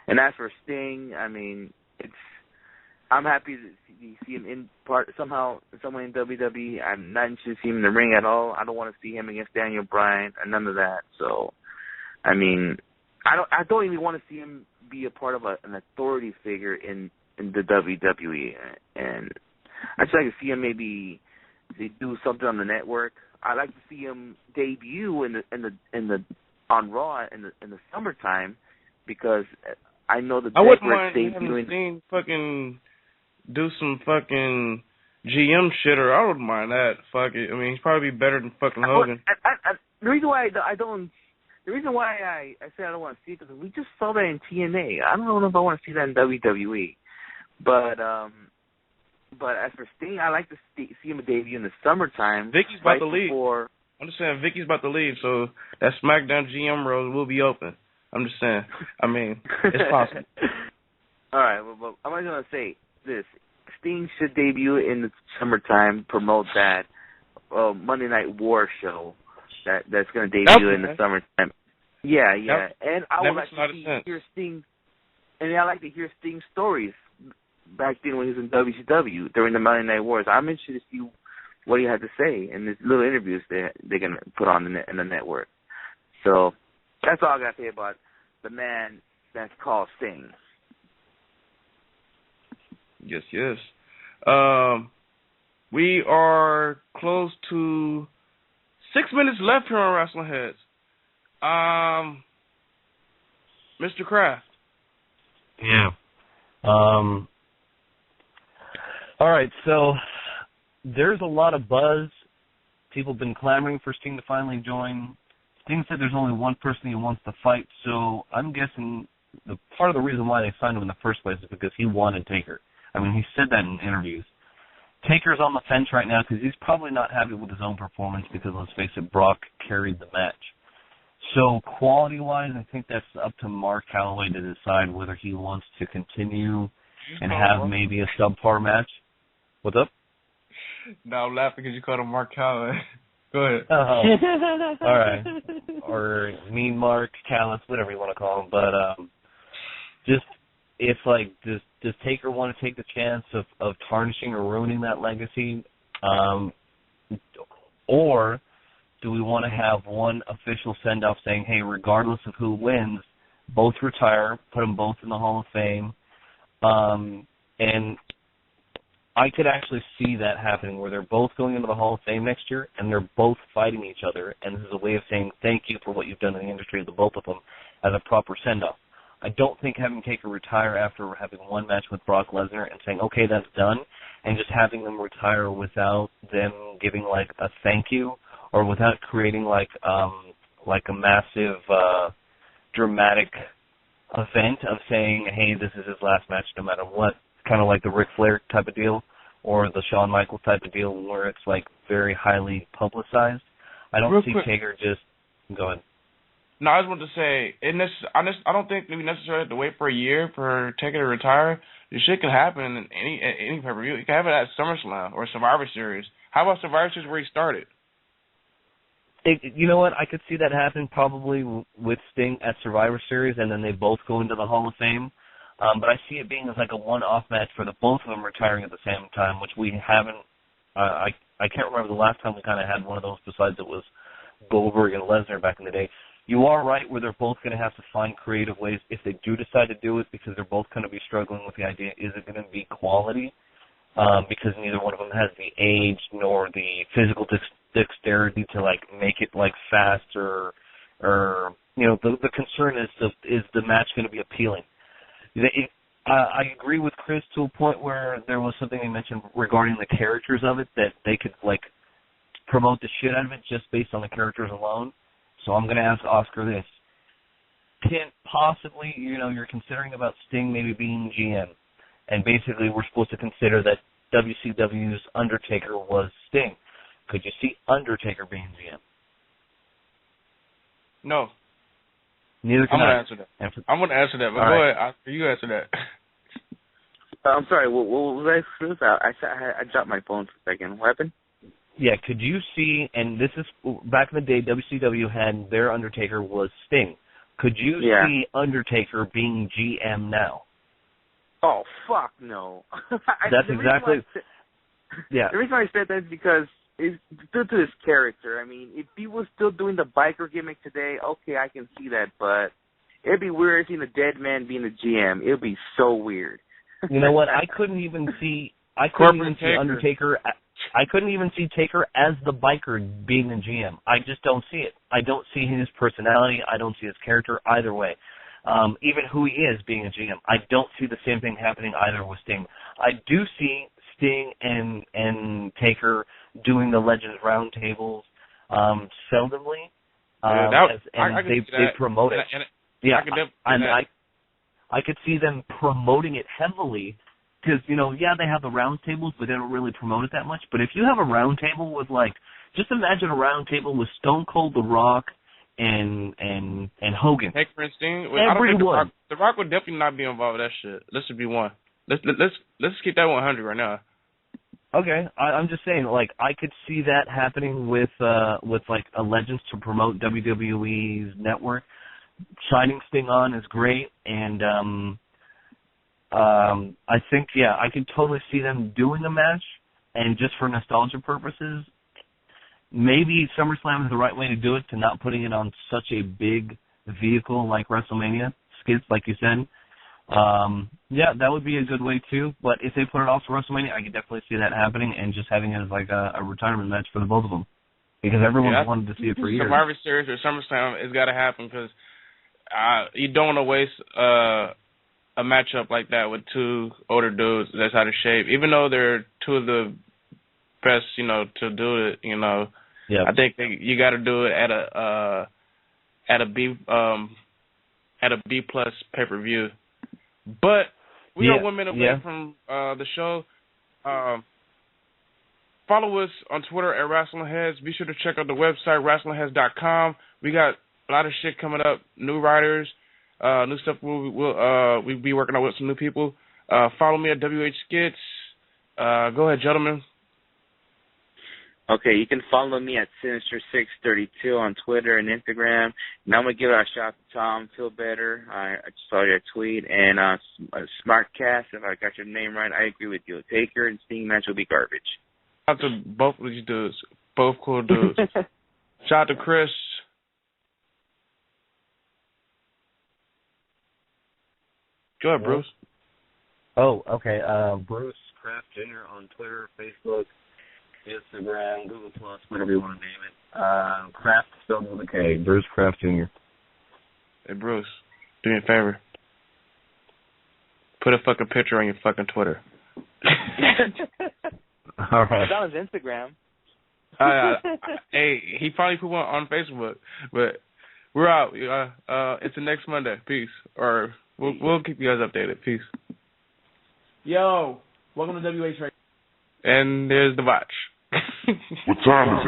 And as for Sting, I mean, I'm happy to see him in somehow, somewhere in WWE. I'm not interested to see him in the ring at all. I don't want to see him against Daniel Bryan or none of that. So, I mean, I don't even want to see him be a part of an authority figure in the WWE. And I'd just like to see him maybe do something on the network. I'd like to see him debut on Raw in the summertime, because I know the I wouldn't mind debuting. having Sting fucking do some fucking GM shit, or I wouldn't mind that. Fuck it. I mean, he's probably better than fucking Hogan. The reason why the reason why I say I don't want to see it is because we just saw that in TNA. I don't know if I want to see that in WWE, but as for Sting, I like to see him debut in the summertime. Vicky's about to leave. I'm just saying, Vicky's about to leave, so that SmackDown GM role will be open. I'm just saying. I mean, it's possible. All right, well, I'm going to say this. Sting should debut in the summertime, promote that Monday Night War show that's going to debut in the summertime. Yeah. And I would like to hear Sting, and I like to hear Sting's stories back then when he was in WCW during the Monday Night Wars. I'm interested to see what he had to say in these little interviews they're going to put on in the network. So that's all I got to say about the man that's called Sting. Yes. We are close to 6 minutes left here on Wrestling Heads. Mr. Kraft. Yeah. All right, so there's a lot of buzz. People have been clamoring for Sting to finally join. Sting said there's only one person he wants to fight, so I'm guessing the part of the reason why they signed him in the first place is because he wanted Taker. I mean, he said that in interviews. Taker's on the fence right now because he's probably not happy with his own performance because, let's face it, Brock carried the match. So quality-wise, I think that's up to Mark Calloway to decide whether he wants to continue and have maybe a subpar match. What's up? No, I'm laughing because you called him Mark Calloway. Go ahead. All right. Or Mean Mark, Callis, whatever you want to call him. But just if, like, does Taker want to take the chance of tarnishing or ruining that legacy? Or do we want to have one official send-off saying, hey, regardless of who wins, both retire, put them both in the Hall of Fame? And I could actually see that happening where they're both going into the Hall of Fame next year and they're both fighting each other, and this is a way of saying thank you for what you've done in the industry, the both of them, as a proper send-off. I don't think having Taker retire after having one match with Brock Lesnar and saying, okay, that's done, and just having them retire without them giving, like, a thank you or without creating, like a massive dramatic event of saying, hey, this is his last match no matter what, kind of like the Ric Flair type of deal or the Shawn Michaels type of deal where it's, like, very highly publicized. I don't see Taker just going. No, I just wanted to say, I don't think we necessarily have to wait for a year for Taker to retire. This shit can happen in any pay-per-view. You can have it at SummerSlam or Survivor Series. How about Survivor Series where he started? You know what? I could see that happen probably with Sting at Survivor Series, and then they both go into the Hall of Fame. But I see it being as like a one-off match for the both of them retiring at the same time, which we haven't. I can't remember the last time we kind of had one of those. Besides, it was Goldberg and Lesnar back in the day. You are right where they're both going to have to find creative ways if they do decide to do it, because they're both going to be struggling with the idea, is it going to be quality? Because neither one of them has the age nor the physical dexterity to, like, make it, like, fast or the concern is the match going to be appealing? I agree with Chris to a point where there was something he mentioned regarding the characters of it, that they could promote the shit out of it just based on the characters alone. So I'm going to ask Oscar this. Can possibly, you're considering about Sting maybe being GM, and basically we're supposed to consider that WCW's Undertaker was Sting. Could you see Undertaker being GM? No. Neither can I. I'm going to answer that, but go ahead, Oscar, you answer that. I'm sorry, what was I dropped my phone for a second. What happened? Yeah, could you see, and this is, back in the day, WCW had their Undertaker was Sting. Could you see Undertaker being GM now? Oh, fuck no. That's exactly... Yeah. The reason why I said that is because it's due to his character. I mean, if he was still doing the biker gimmick today, okay, I can see that, but it'd be weird seeing a dead man being the GM. It would be so weird. You know what? I couldn't even see Undertaker... I couldn't even see Taker as the biker being the GM. I just don't see it. I don't see his personality. I don't see his character either way. Even who he is being a GM. I don't see the same thing happening either with Sting. I do see Sting and Taker doing the Legends Roundtables seldomly. They promote it. I could see them promoting it heavily. Because, they have the round tables, but they don't really promote it that much. But if you have a round table with, just imagine a round table with Stone Cold, The Rock, and Hogan. Taker and Sting? Everyone. The Rock would definitely not be involved with that shit. This would be one. Let's keep that 100 right now. Okay, I'm just saying, I could see that happening with a Legends to promote WWE's network. Signing Sting on is great, and I think, I could totally see them doing a match, and just for nostalgia purposes, maybe SummerSlam is the right way to do it, to not putting it on such a big vehicle like WrestleMania, skits, like you said. That would be a good way too, but if they put it off to WrestleMania, I could definitely see that happening, and just having it as a retirement match for the both of them, because everyone's wanted to see it for years. Survivor Series or SummerSlam, it's got to happen, because you don't want to waste a matchup like that with two older dudes that's out of shape, even though they're two of the best, to do it. I think you got to do it at a B plus pay-per-view. But we are 1 minute away from the show. Follow us on Twitter at Wrestlingheads. Be sure to check out the website wrestlingheads.com. We got a lot of shit coming up. New writers. New stuff we'll be working on with some new people. Follow me at WH Skits. Go ahead, gentlemen. Okay, you can follow me at Sinister632 on Twitter and Instagram. Now I'm going to give it a shout to Tom. Feel better. I just saw your tweet. And Smartcast, if I got your name right, I agree with you. Taker and Sting match will be garbage. Shout out to both of these dudes. Both cool dudes. Shout out to Chris. Go ahead, Bruce. Oh, okay. Bruce Kraft Jr. on Twitter, Facebook, Instagram, Google+, whatever you want to name it. Kraft spelled with a K. Bruce Kraft Jr. Hey, Bruce, do me a favor. Put a fucking picture on your fucking Twitter. All right. It's on his Instagram. Hey, he probably put one on Facebook, but we're out. It's the next Monday. Peace. Or we'll keep you guys updated. Peace. Yo, welcome to WH Radio. And there's the watch. What time is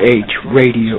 it? WH Radio.